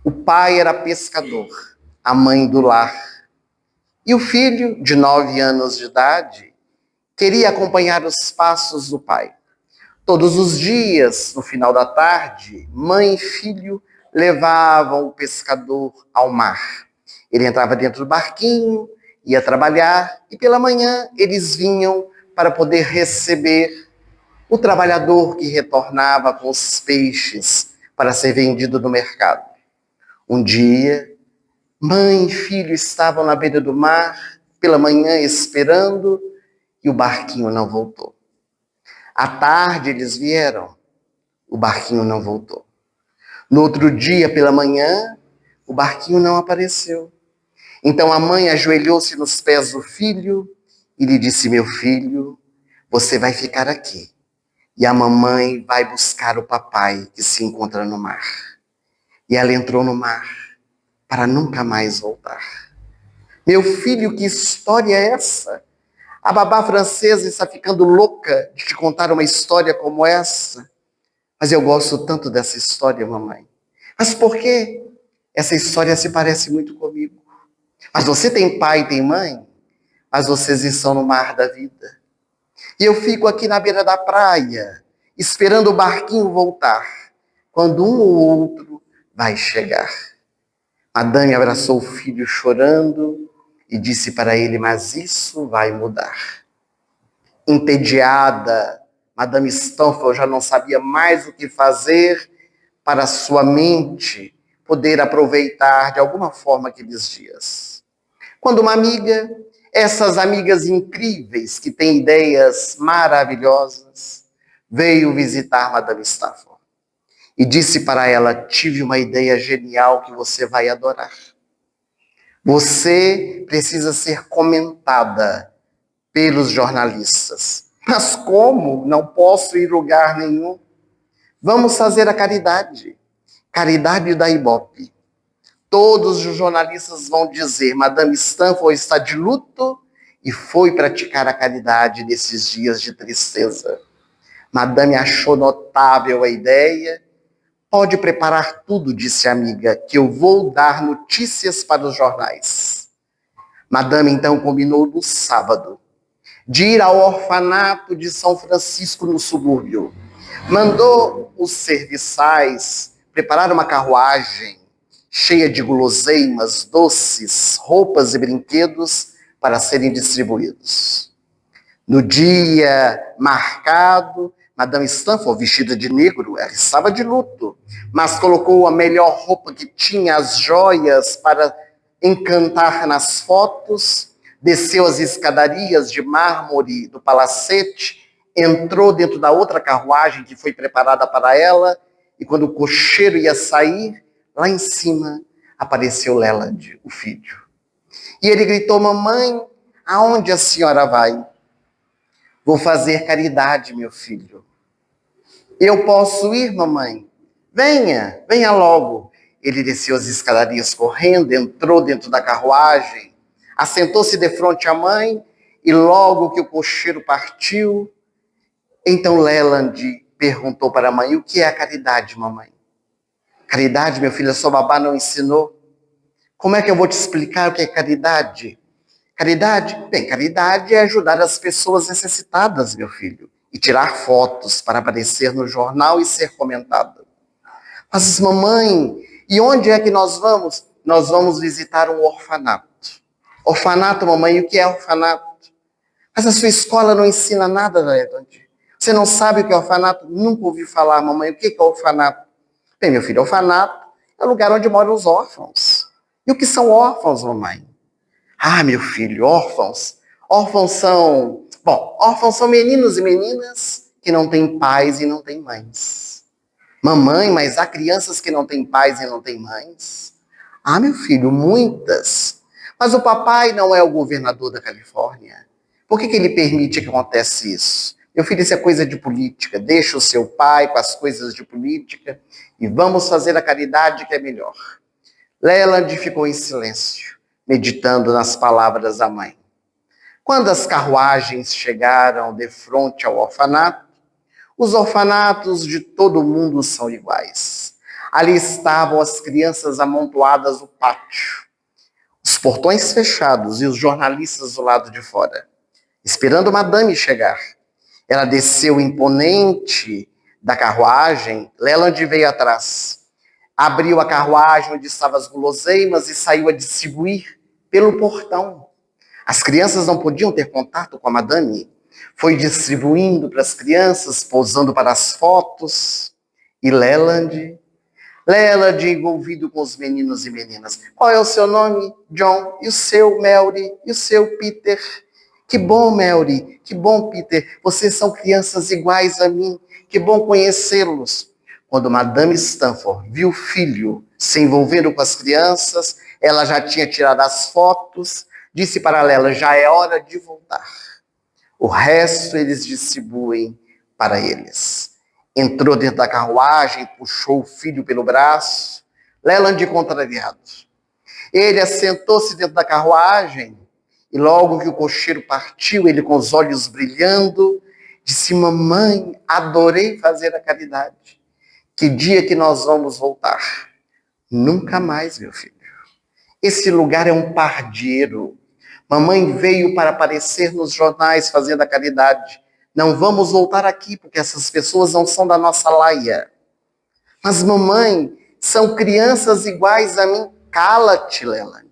O pai era pescador, a mãe do lar. E o filho, de 9 anos de idade, queria acompanhar os passos do pai. Todos os dias, no final da tarde, mãe e filho levavam o pescador ao mar. Ele entrava dentro do barquinho, ia trabalhar, e pela manhã eles vinham para poder receber o trabalhador que retornava com os peixes para ser vendido no mercado. Um dia, mãe e filho estavam na beira do mar, pela manhã esperando, e o barquinho não voltou. À tarde eles vieram, o barquinho não voltou. No outro dia, pela manhã, o barquinho não apareceu. Então a mãe ajoelhou-se nos pés do filho e lhe disse: meu filho, você vai ficar aqui. E a mamãe vai buscar o papai que se encontra no mar. E ela entrou no mar para nunca mais voltar. Meu filho, que história é essa? A babá francesa está ficando louca de te contar uma história como essa. Mas eu gosto tanto dessa história, mamãe. Mas por quê? Essa história se parece muito comigo. Mas você tem pai e tem mãe? Mas vocês estão no mar da vida. E eu fico aqui na beira da praia, esperando o barquinho voltar, quando um ou outro vai chegar. Madame abraçou o filho chorando e disse para ele: mas isso vai mudar. Entediada, Madame Stanford já não sabia mais o que fazer para sua mente poder aproveitar de alguma forma aqueles dias. Quando uma amiga, essas amigas incríveis que têm ideias maravilhosas, veio visitar Madame Stanford e disse para ela: tive uma ideia genial que você vai adorar. Você precisa ser comentada pelos jornalistas. Mas como? Não posso ir em lugar nenhum. Vamos fazer a caridade. Caridade da Ibope. Todos os jornalistas vão dizer: Madame Stanford está de luto e foi praticar a caridade nesses dias de tristeza. Madame achou notável a ideia, Pode preparar tudo, disse a amiga, que eu vou dar notícias para os jornais. Madame então combinou no sábado de ir ao orfanato de São Francisco no subúrbio. Mandou os serviçais preparar uma carruagem cheia de guloseimas, doces, roupas e brinquedos para serem distribuídos. No dia marcado, Madame Stanford, vestida de negro, ela estava de luto, mas colocou a melhor roupa que tinha, as joias para encantar nas fotos, desceu as escadarias de mármore do palacete, entrou dentro da outra carruagem que foi preparada para ela, e quando o cocheiro ia sair, lá em cima apareceu Leland, o filho. E ele gritou: mamãe, aonde a senhora vai? Vou fazer caridade, meu filho. Eu posso ir, mamãe? Venha, venha logo. Ele desceu as escadarias correndo, entrou dentro da carruagem, assentou-se de frente à mãe, e logo que o cocheiro partiu, então Leland perguntou para a mãe: o que é a caridade, mamãe? Caridade, meu filho, a sua babá não ensinou. Como é que eu vou te explicar o que é caridade? Caridade? Bem, caridade é ajudar as pessoas necessitadas, meu filho, e tirar fotos para aparecer no jornal e ser comentada. Mas, mamãe, e onde é que nós vamos? Nós vamos visitar um orfanato. Orfanato, mamãe, e o que é orfanato? Mas a sua escola não ensina nada, Leland. Você não sabe o que é orfanato? Nunca ouviu falar, mamãe, o que é orfanato? Bem, meu filho, orfanato é o lugar onde moram os órfãos. E o que são órfãos, mamãe? Ah, meu filho, órfãos. Órfãos são meninos e meninas que não têm pais e não têm mães. Mamãe, mas há crianças que não têm pais e não têm mães? Ah, meu filho, muitas. Mas o papai não é o governador da Califórnia. Por que ele permite que aconteça isso? Meu filho, isso é coisa de política. Deixa o seu pai com as coisas de política e vamos fazer a caridade que é melhor. Leland ficou em silêncio, meditando nas palavras da mãe. Quando as carruagens chegaram de frente ao orfanato, os orfanatos de todo o mundo são iguais. Ali estavam as crianças amontoadas no pátio, os portões fechados e os jornalistas do lado de fora, esperando Madame chegar. Ela desceu imponente da carruagem, Leland veio atrás. Abriu a carruagem onde estavam as guloseimas e saiu a distribuir pelo portão. As crianças não podiam ter contato com a madame. Foi distribuindo para as crianças, posando para as fotos. E Leland envolvido com os meninos e meninas. Qual é o seu nome? John. E o seu, Mary? E o seu, Peter? Que bom, Mary. Que bom, Peter. Vocês são crianças iguais a mim. Que bom conhecê-los. Quando Madame Stanford viu o filho se envolvendo com as crianças, ela já tinha tirado as fotos, disse para Lela: já é hora de voltar. O resto eles distribuem para eles. Entrou dentro da carruagem, puxou o filho pelo braço, Leland contrariado. Ele assentou-se dentro da carruagem e logo que o cocheiro partiu, ele com os olhos brilhando, disse: mamãe, adorei fazer a caridade. Que dia que nós vamos voltar? Nunca mais, meu filho. Esse lugar é um pardieiro. Mamãe veio para aparecer nos jornais fazendo a caridade. Não vamos voltar aqui, porque essas pessoas não são da nossa laia. Mas, mamãe, são crianças iguais a mim. Cala-te, Leland.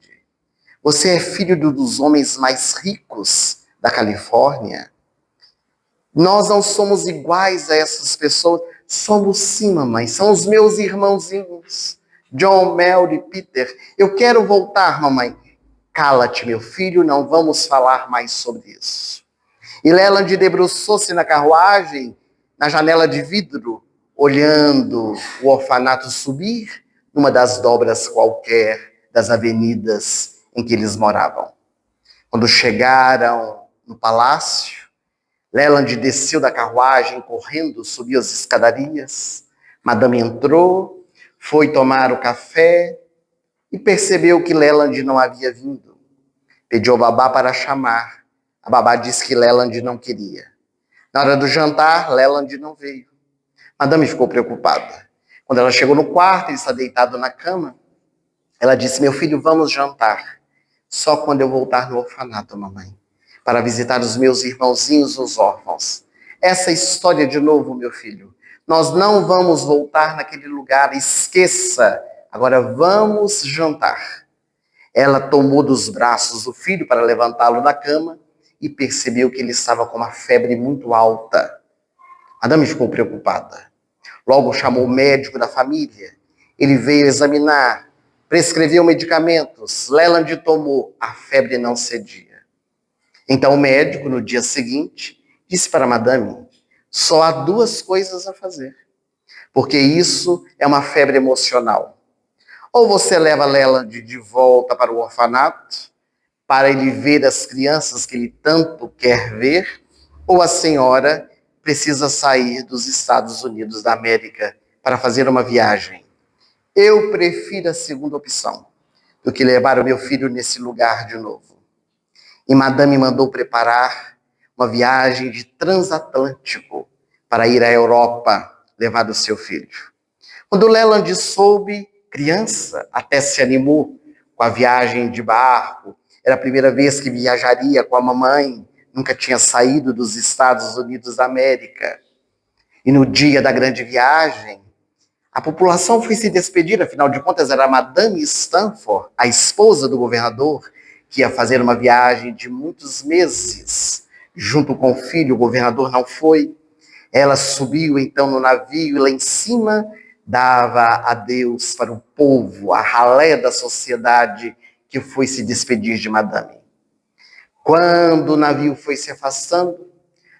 Você é filho dos homens mais ricos da Califórnia. Nós não somos iguais a essas pessoas. Somos sim, mamãe. São os meus irmãozinhos. John, Mary, Peter. Eu quero voltar, mamãe. Cala-te, meu filho, não vamos falar mais sobre isso. E Leland debruçou-se na carruagem, na janela de vidro, olhando o orfanato subir numa das dobras qualquer das avenidas em que eles moravam. Quando chegaram no palácio, Leland desceu da carruagem, correndo, subiu as escadarias. Madame entrou, foi tomar o café e percebeu que Leland não havia vindo. Pediu ao babá para chamar. A babá disse que Leland não queria. Na hora do jantar, Leland não veio. Madame ficou preocupada. Quando ela chegou no quarto, ele está deitado na cama, ela disse: meu filho, vamos jantar. Só quando eu voltar no orfanato, mamãe, para visitar os meus irmãozinhos, os órfãos. Essa história de novo, meu filho. Nós não vamos voltar naquele lugar, esqueça. Agora vamos jantar. Ela tomou dos braços o filho para levantá-lo da cama e percebeu que ele estava com uma febre muito alta. Madame ficou preocupada. Logo chamou o médico da família. Ele veio examinar, prescreveu medicamentos. Leland tomou, a febre não cedia. Então o médico, no dia seguinte, disse para a madame: só há duas coisas a fazer, porque isso é uma febre emocional. Ou você leva Leland de volta para o orfanato, para ele ver as crianças que ele tanto quer ver, ou a senhora precisa sair dos Estados Unidos da América para fazer uma viagem. Eu prefiro a segunda opção do que levar o meu filho nesse lugar de novo. E madame mandou preparar uma viagem de transatlântico para ir à Europa levar do seu filho. Quando Leland soube, criança, até se animou com a viagem de barco. Era a primeira vez que viajaria com a mamãe, nunca tinha saído dos Estados Unidos da América. E no dia da grande viagem, a população foi se despedir, afinal de contas era a Madame Stanford, a esposa do governador, que ia fazer uma viagem de muitos meses. Junto com o filho, o governador não foi. Ela subiu então no navio e lá em cima dava adeus para o povo, a ralé da sociedade que foi se despedir de Madame. Quando o navio foi se afastando,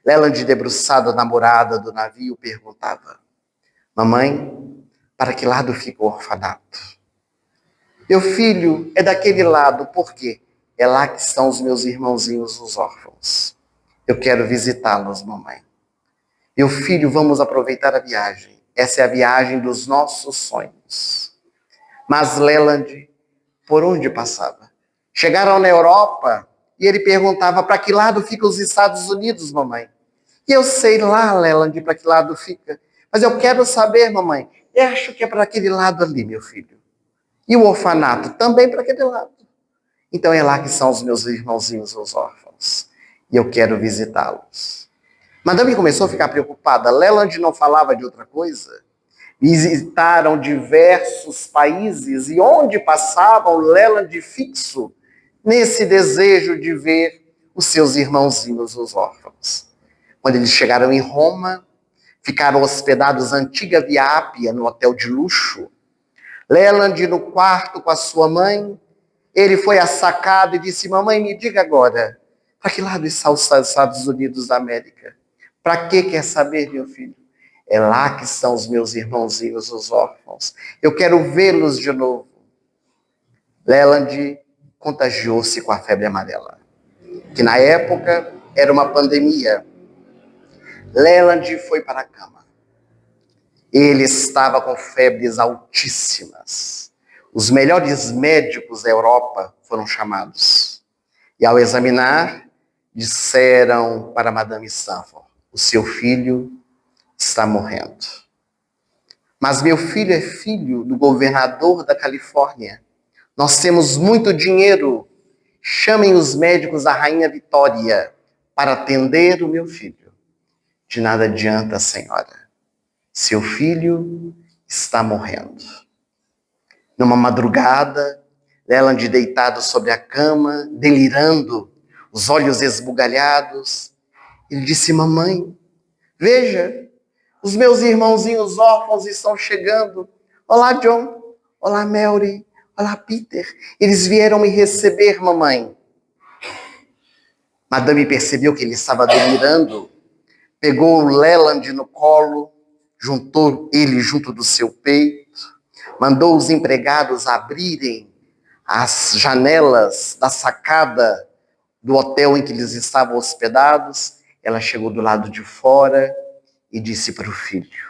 Leland, debruçada na morada do navio, perguntava: mamãe, para que lado fica o orfanato? Meu filho, é daquele lado, por quê? É lá que estão os meus irmãozinhos, os órfãos. Eu quero visitá-los, mamãe. Meu filho, vamos aproveitar a viagem. Essa é a viagem dos nossos sonhos. Mas Leland, por onde passava? Chegaram na Europa e ele perguntava: para que lado ficam os Estados Unidos, mamãe? E eu sei lá, Leland, para que lado fica. Mas eu quero saber, mamãe. Eu acho que é para aquele lado ali, meu filho. E o orfanato também para aquele lado. Então é lá que são os meus irmãozinhos, os órfãos. E eu quero visitá-los. Madame começou a ficar preocupada. Leland não falava de outra coisa. Visitaram diversos países e onde passavam, Leland fixo nesse desejo de ver os seus irmãozinhos, os órfãos. Quando eles chegaram em Roma, ficaram hospedados na antiga Via Ápia, no hotel de luxo. Leland no quarto com a sua mãe, ele foi à sacada e disse: mamãe, me diga agora, para que lado estão os Estados Unidos da América? Para que quer saber, meu filho? É lá que estão os meus irmãozinhos, os órfãos. Eu quero vê-los de novo. Leland contagiou-se com a febre amarela, que na época era uma pandemia. Leland foi para a cama. Ele estava com febres altíssimas. Os melhores médicos da Europa foram chamados. E ao examinar, disseram para Madame Stanford: o seu filho está morrendo. Mas meu filho é filho do governador da Califórnia. Nós temos muito dinheiro. Chamem os médicos da Rainha Vitória para atender o meu filho. De nada adianta, senhora. Seu filho está morrendo. Numa madrugada, Leland deitado sobre a cama, delirando, os olhos esbugalhados, ele disse: mamãe, veja, os meus irmãozinhos órfãos estão chegando. Olá, John. Olá, Mary. Olá, Peter. Eles vieram me receber, mamãe. Madame percebeu que ele estava delirando, pegou o Leland no colo, juntou ele junto do seu peito, mandou os empregados abrirem as janelas da sacada do hotel em que eles estavam hospedados. Ela chegou do lado de fora e disse para o filho: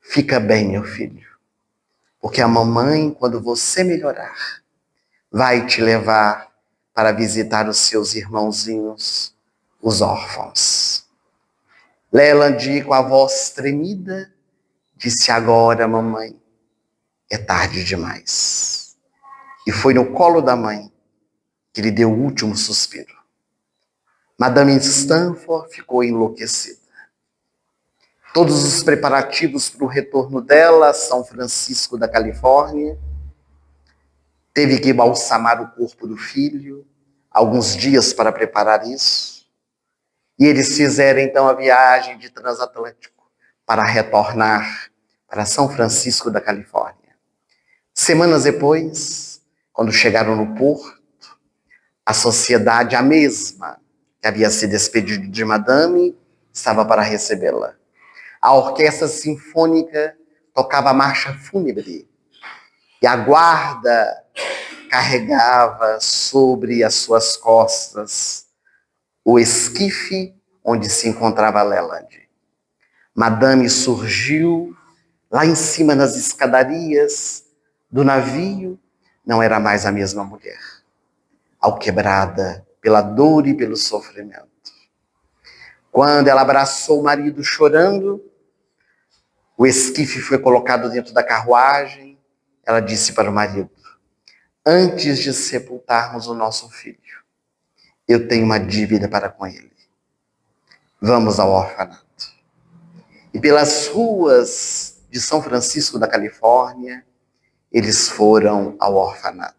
fica bem, meu filho, porque a mamãe, quando você melhorar, vai te levar para visitar os seus irmãozinhos, os órfãos. Leland, com a voz tremida, disse: agora, mamãe, é tarde demais. E foi no colo da mãe que ele deu o último suspiro. Madame Stanford ficou enlouquecida. Todos os preparativos para o retorno dela a São Francisco da Califórnia. Teve que balsamar o corpo do filho, alguns dias para preparar isso. E eles fizeram então a viagem de transatlântico para retornar para São Francisco da Califórnia. Semanas depois, quando chegaram no porto, a sociedade, a mesma que havia se despedido de Madame, estava para recebê-la. A orquestra sinfônica tocava a marcha fúnebre e a guarda carregava sobre as suas costas o esquife onde se encontrava Leland. Madame surgiu lá em cima nas escadarias do navio, não era mais a mesma mulher, alquebrada pela dor e pelo sofrimento. Quando ela abraçou o marido chorando, o esquife foi colocado dentro da carruagem, ela disse para o marido: antes de sepultarmos o nosso filho, eu tenho uma dívida para com ele. Vamos ao orfanato. E pelas ruas de São Francisco da Califórnia, eles foram ao orfanato.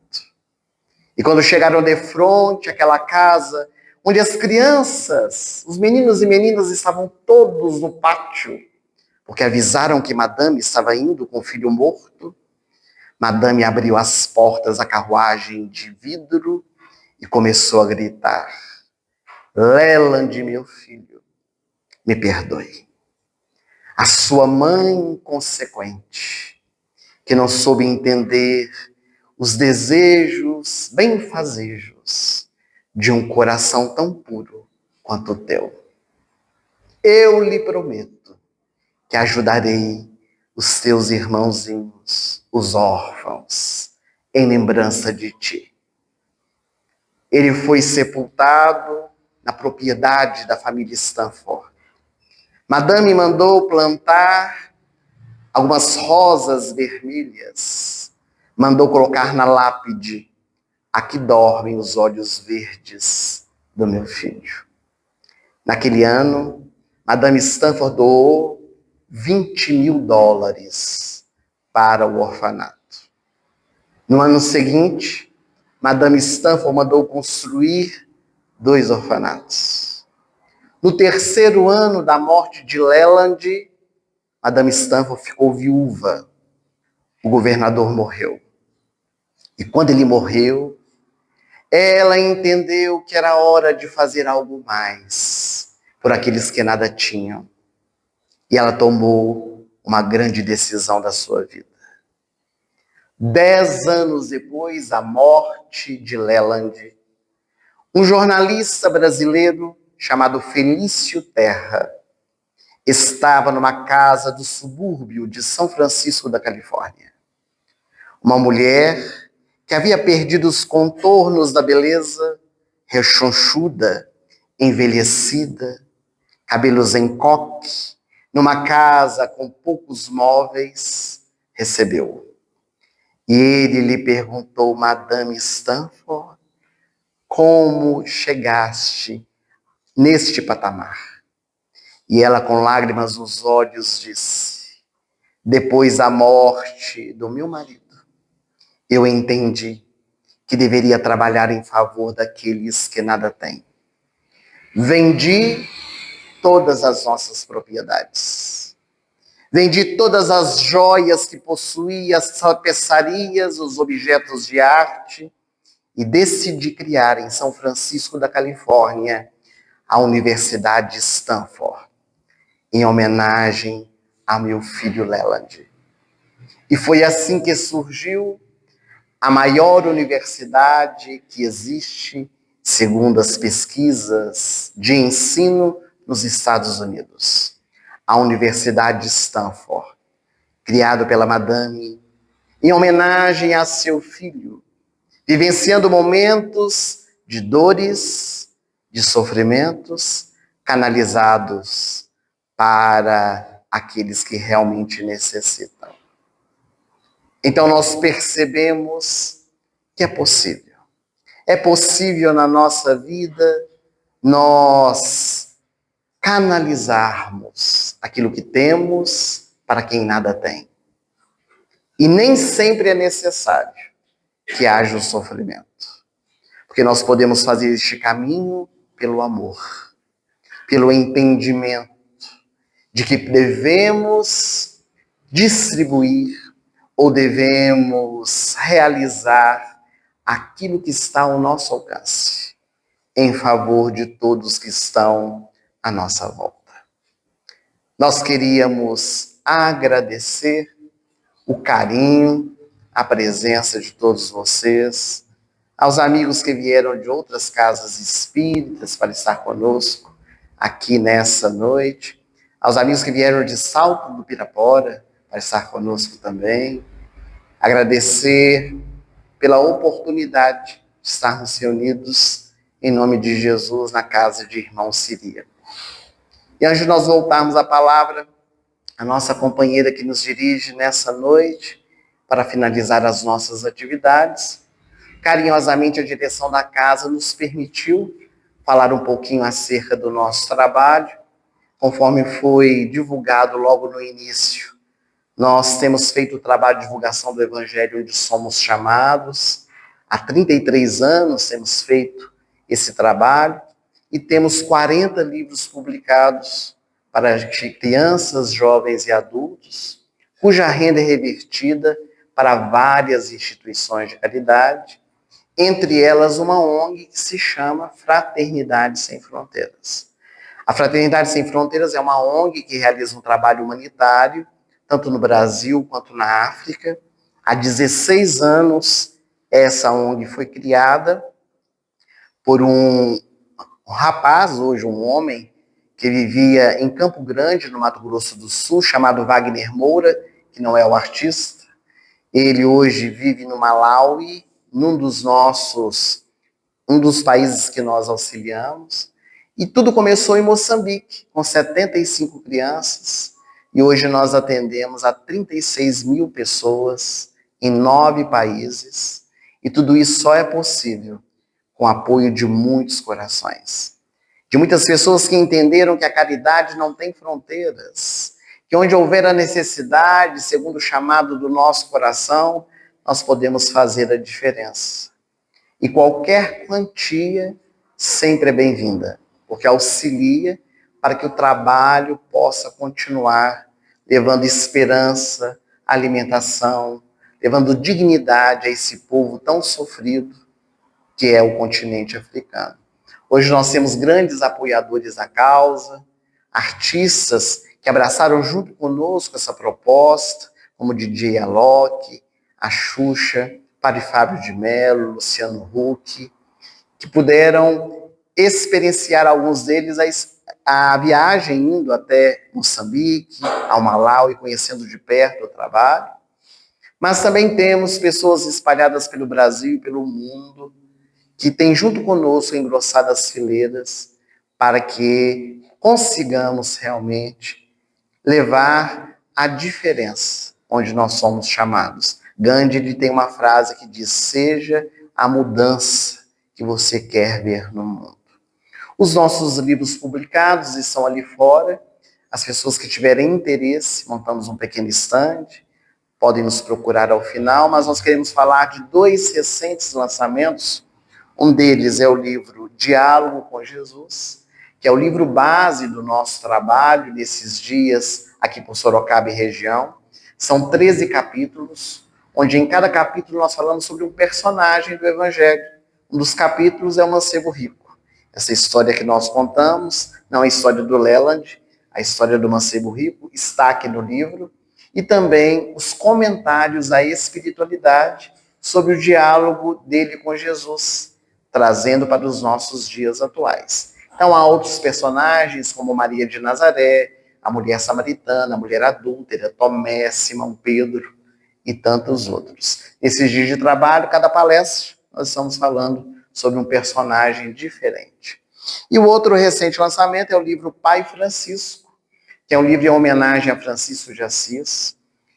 E quando chegaram de frente àquela casa, onde as crianças, os meninos e meninas estavam todos no pátio, porque avisaram que Madame estava indo com o filho morto, Madame abriu as portas da carruagem de vidro e começou a gritar: Leland, meu filho, me perdoe. A sua mãe inconsequente, que não soube entender os desejos benfazejos de um coração tão puro quanto o teu. Eu lhe prometo que ajudarei os teus irmãozinhos, os órfãos, em lembrança de ti. Ele foi sepultado na propriedade da família Stanford. Madame mandou plantar algumas rosas vermelhas, mandou colocar na lápide: aqui dormem os olhos verdes do meu filho. Naquele ano, Madame Stanford doou $20.000 para o orfanato. No ano seguinte, Madame Stanford mandou construir 2 orfanatos. No terceiro ano da morte de Leland, Madame Stanford ficou viúva. O governador morreu. E quando ele morreu, ela entendeu que era hora de fazer algo mais por aqueles que nada tinham. E ela tomou uma grande decisão da sua vida. 10 anos depois da morte de Leland, um jornalista brasileiro chamado Felício Terra estava numa casa do subúrbio de São Francisco da Califórnia. Uma mulher que havia perdido os contornos da beleza, rechonchuda, envelhecida, cabelos em coque, numa casa com poucos móveis, recebeu. E ele lhe perguntou: Madame Stanford, como chegaste neste patamar? E ela, com lágrimas nos olhos, disse: depois da morte do meu marido, eu entendi que deveria trabalhar em favor daqueles que nada têm. Vendi todas as nossas propriedades. Vendi todas as joias que possuía, as tapeçarias, os objetos de arte, e decidi criar em São Francisco da Califórnia a Universidade Stanford, em homenagem ao meu filho Leland. E foi assim que surgiu a maior universidade que existe, segundo as pesquisas de ensino nos Estados Unidos. A Universidade Stanford, criada pela Madame, em homenagem a seu filho, vivenciando momentos de dores, de sofrimentos, canalizados para àqueles que realmente necessitam. Então nós percebemos que é possível. É possível na nossa vida nós canalizarmos aquilo que temos para quem nada tem. E nem sempre é necessário que haja o sofrimento. Porque nós podemos fazer este caminho pelo amor, pelo entendimento de que devemos distribuir ou devemos realizar aquilo que está ao nosso alcance, em favor de todos que estão à nossa volta. Nós queríamos agradecer o carinho, a presença de todos vocês, aos amigos que vieram de outras casas espíritas para estar conosco aqui nessa noite, aos amigos que vieram de Salto do Pirapora para estar conosco também, agradecer pela oportunidade de estarmos reunidos em nome de Jesus na casa de irmão Ciríaco. E antes de nós voltarmos à palavra, a nossa companheira que nos dirige nessa noite, para finalizar as nossas atividades, carinhosamente a direção da casa nos permitiu falar um pouquinho acerca do nosso trabalho, conforme foi divulgado logo no início. Nós temos feito o trabalho de divulgação do Evangelho onde somos chamados. Há 33 anos temos feito esse trabalho e temos 40 livros publicados para crianças, jovens e adultos, cuja renda é revertida para várias instituições de caridade, entre elas uma ONG que se chama Fraternidade Sem Fronteiras. A Fraternidade Sem Fronteiras é uma ONG que realiza um trabalho humanitário, tanto no Brasil quanto na África. Há 16 anos, essa ONG foi criada por um rapaz, hoje um homem, que vivia em Campo Grande, no Mato Grosso do Sul, chamado Wagner Moura, que não é o artista. Ele hoje vive no Malawi, um dos países que nós auxiliamos. E tudo começou em Moçambique, com 75 crianças. E hoje nós atendemos a 36 mil pessoas em 9 países. E tudo isso só é possível com o apoio de muitos corações. De muitas pessoas que entenderam que a caridade não tem fronteiras, que onde houver a necessidade, segundo o chamado do nosso coração, nós podemos fazer a diferença. E qualquer quantia sempre é bem-vinda, porque auxilia para que o trabalho possa continuar levando esperança, alimentação, levando dignidade a esse povo tão sofrido que é o continente africano. Hoje nós temos grandes apoiadores da causa, artistas que abraçaram junto conosco essa proposta, como DJ Alok, a Xuxa, Padre Fábio de Mello, Luciano Huck, que puderam experienciar, alguns deles, a viagem indo até Moçambique, ao Malawi, conhecendo de perto o trabalho. Mas também temos pessoas espalhadas pelo Brasil e pelo mundo que têm junto conosco engrossado as fileiras para que consigamos realmente levar a diferença onde nós somos chamados. Gandhi ele tem uma frase que diz: seja a mudança que você quer ver no mundo. Os nossos livros publicados estão ali fora. As pessoas que tiverem interesse, montamos um pequeno estande, podem nos procurar ao final, mas nós queremos falar de 2 recentes lançamentos. Um deles é o livro Diálogo com Jesus, que é o livro base do nosso trabalho nesses dias aqui por Sorocaba e região. São 13 capítulos, onde em cada capítulo nós falamos sobre um personagem do Evangelho. Um dos capítulos é o Mancebo Rico. Essa história que nós contamos não é a história do Leland, a história do Mancebo Rico está aqui no livro, e também os comentários à espiritualidade sobre o diálogo dele com Jesus, trazendo para os nossos dias atuais. Então há outros personagens como Maria de Nazaré, a mulher samaritana, a mulher adúltera, Tomé, Simão Pedro e tantos outros. Nesses dias de trabalho, cada palestra, nós estamos falando sobre um personagem diferente. E o outro recente lançamento é o livro Pai Francisco, que é um livro em homenagem a Francisco de Assis.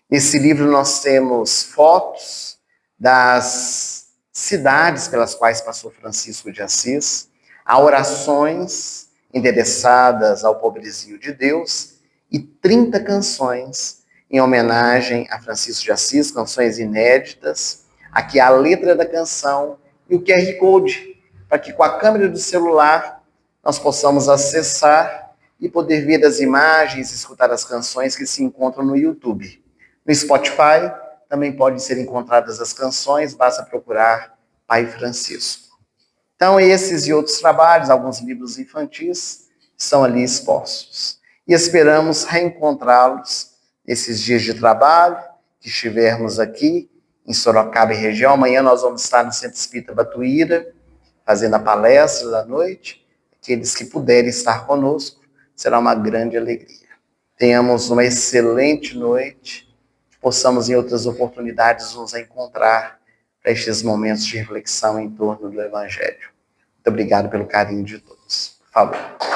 Nesse livro nós temos fotos das cidades pelas quais passou Francisco de Assis, há orações endereçadas ao pobrezinho de Deus e 30 canções em homenagem a Francisco de Assis, canções inéditas. Aqui há a letra da canção e o QR Code, para que com a câmera do celular nós possamos acessar e poder ver as imagens, escutar as canções que se encontram no YouTube. No Spotify também podem ser encontradas as canções, basta procurar Pai Francisco. Então, esses e outros trabalhos, alguns livros infantis, são ali expostos. E esperamos reencontrá-los nesses dias de trabalho, que estivermos aqui em Sorocaba e região. Amanhã nós vamos estar no Centro Espírita Batuíra, fazendo a palestra da noite. Aqueles que puderem estar conosco, será uma grande alegria. Tenhamos uma excelente noite, que possamos em outras oportunidades nos encontrar para estes momentos de reflexão em torno do Evangelho. Muito obrigado pelo carinho de todos. Por favor.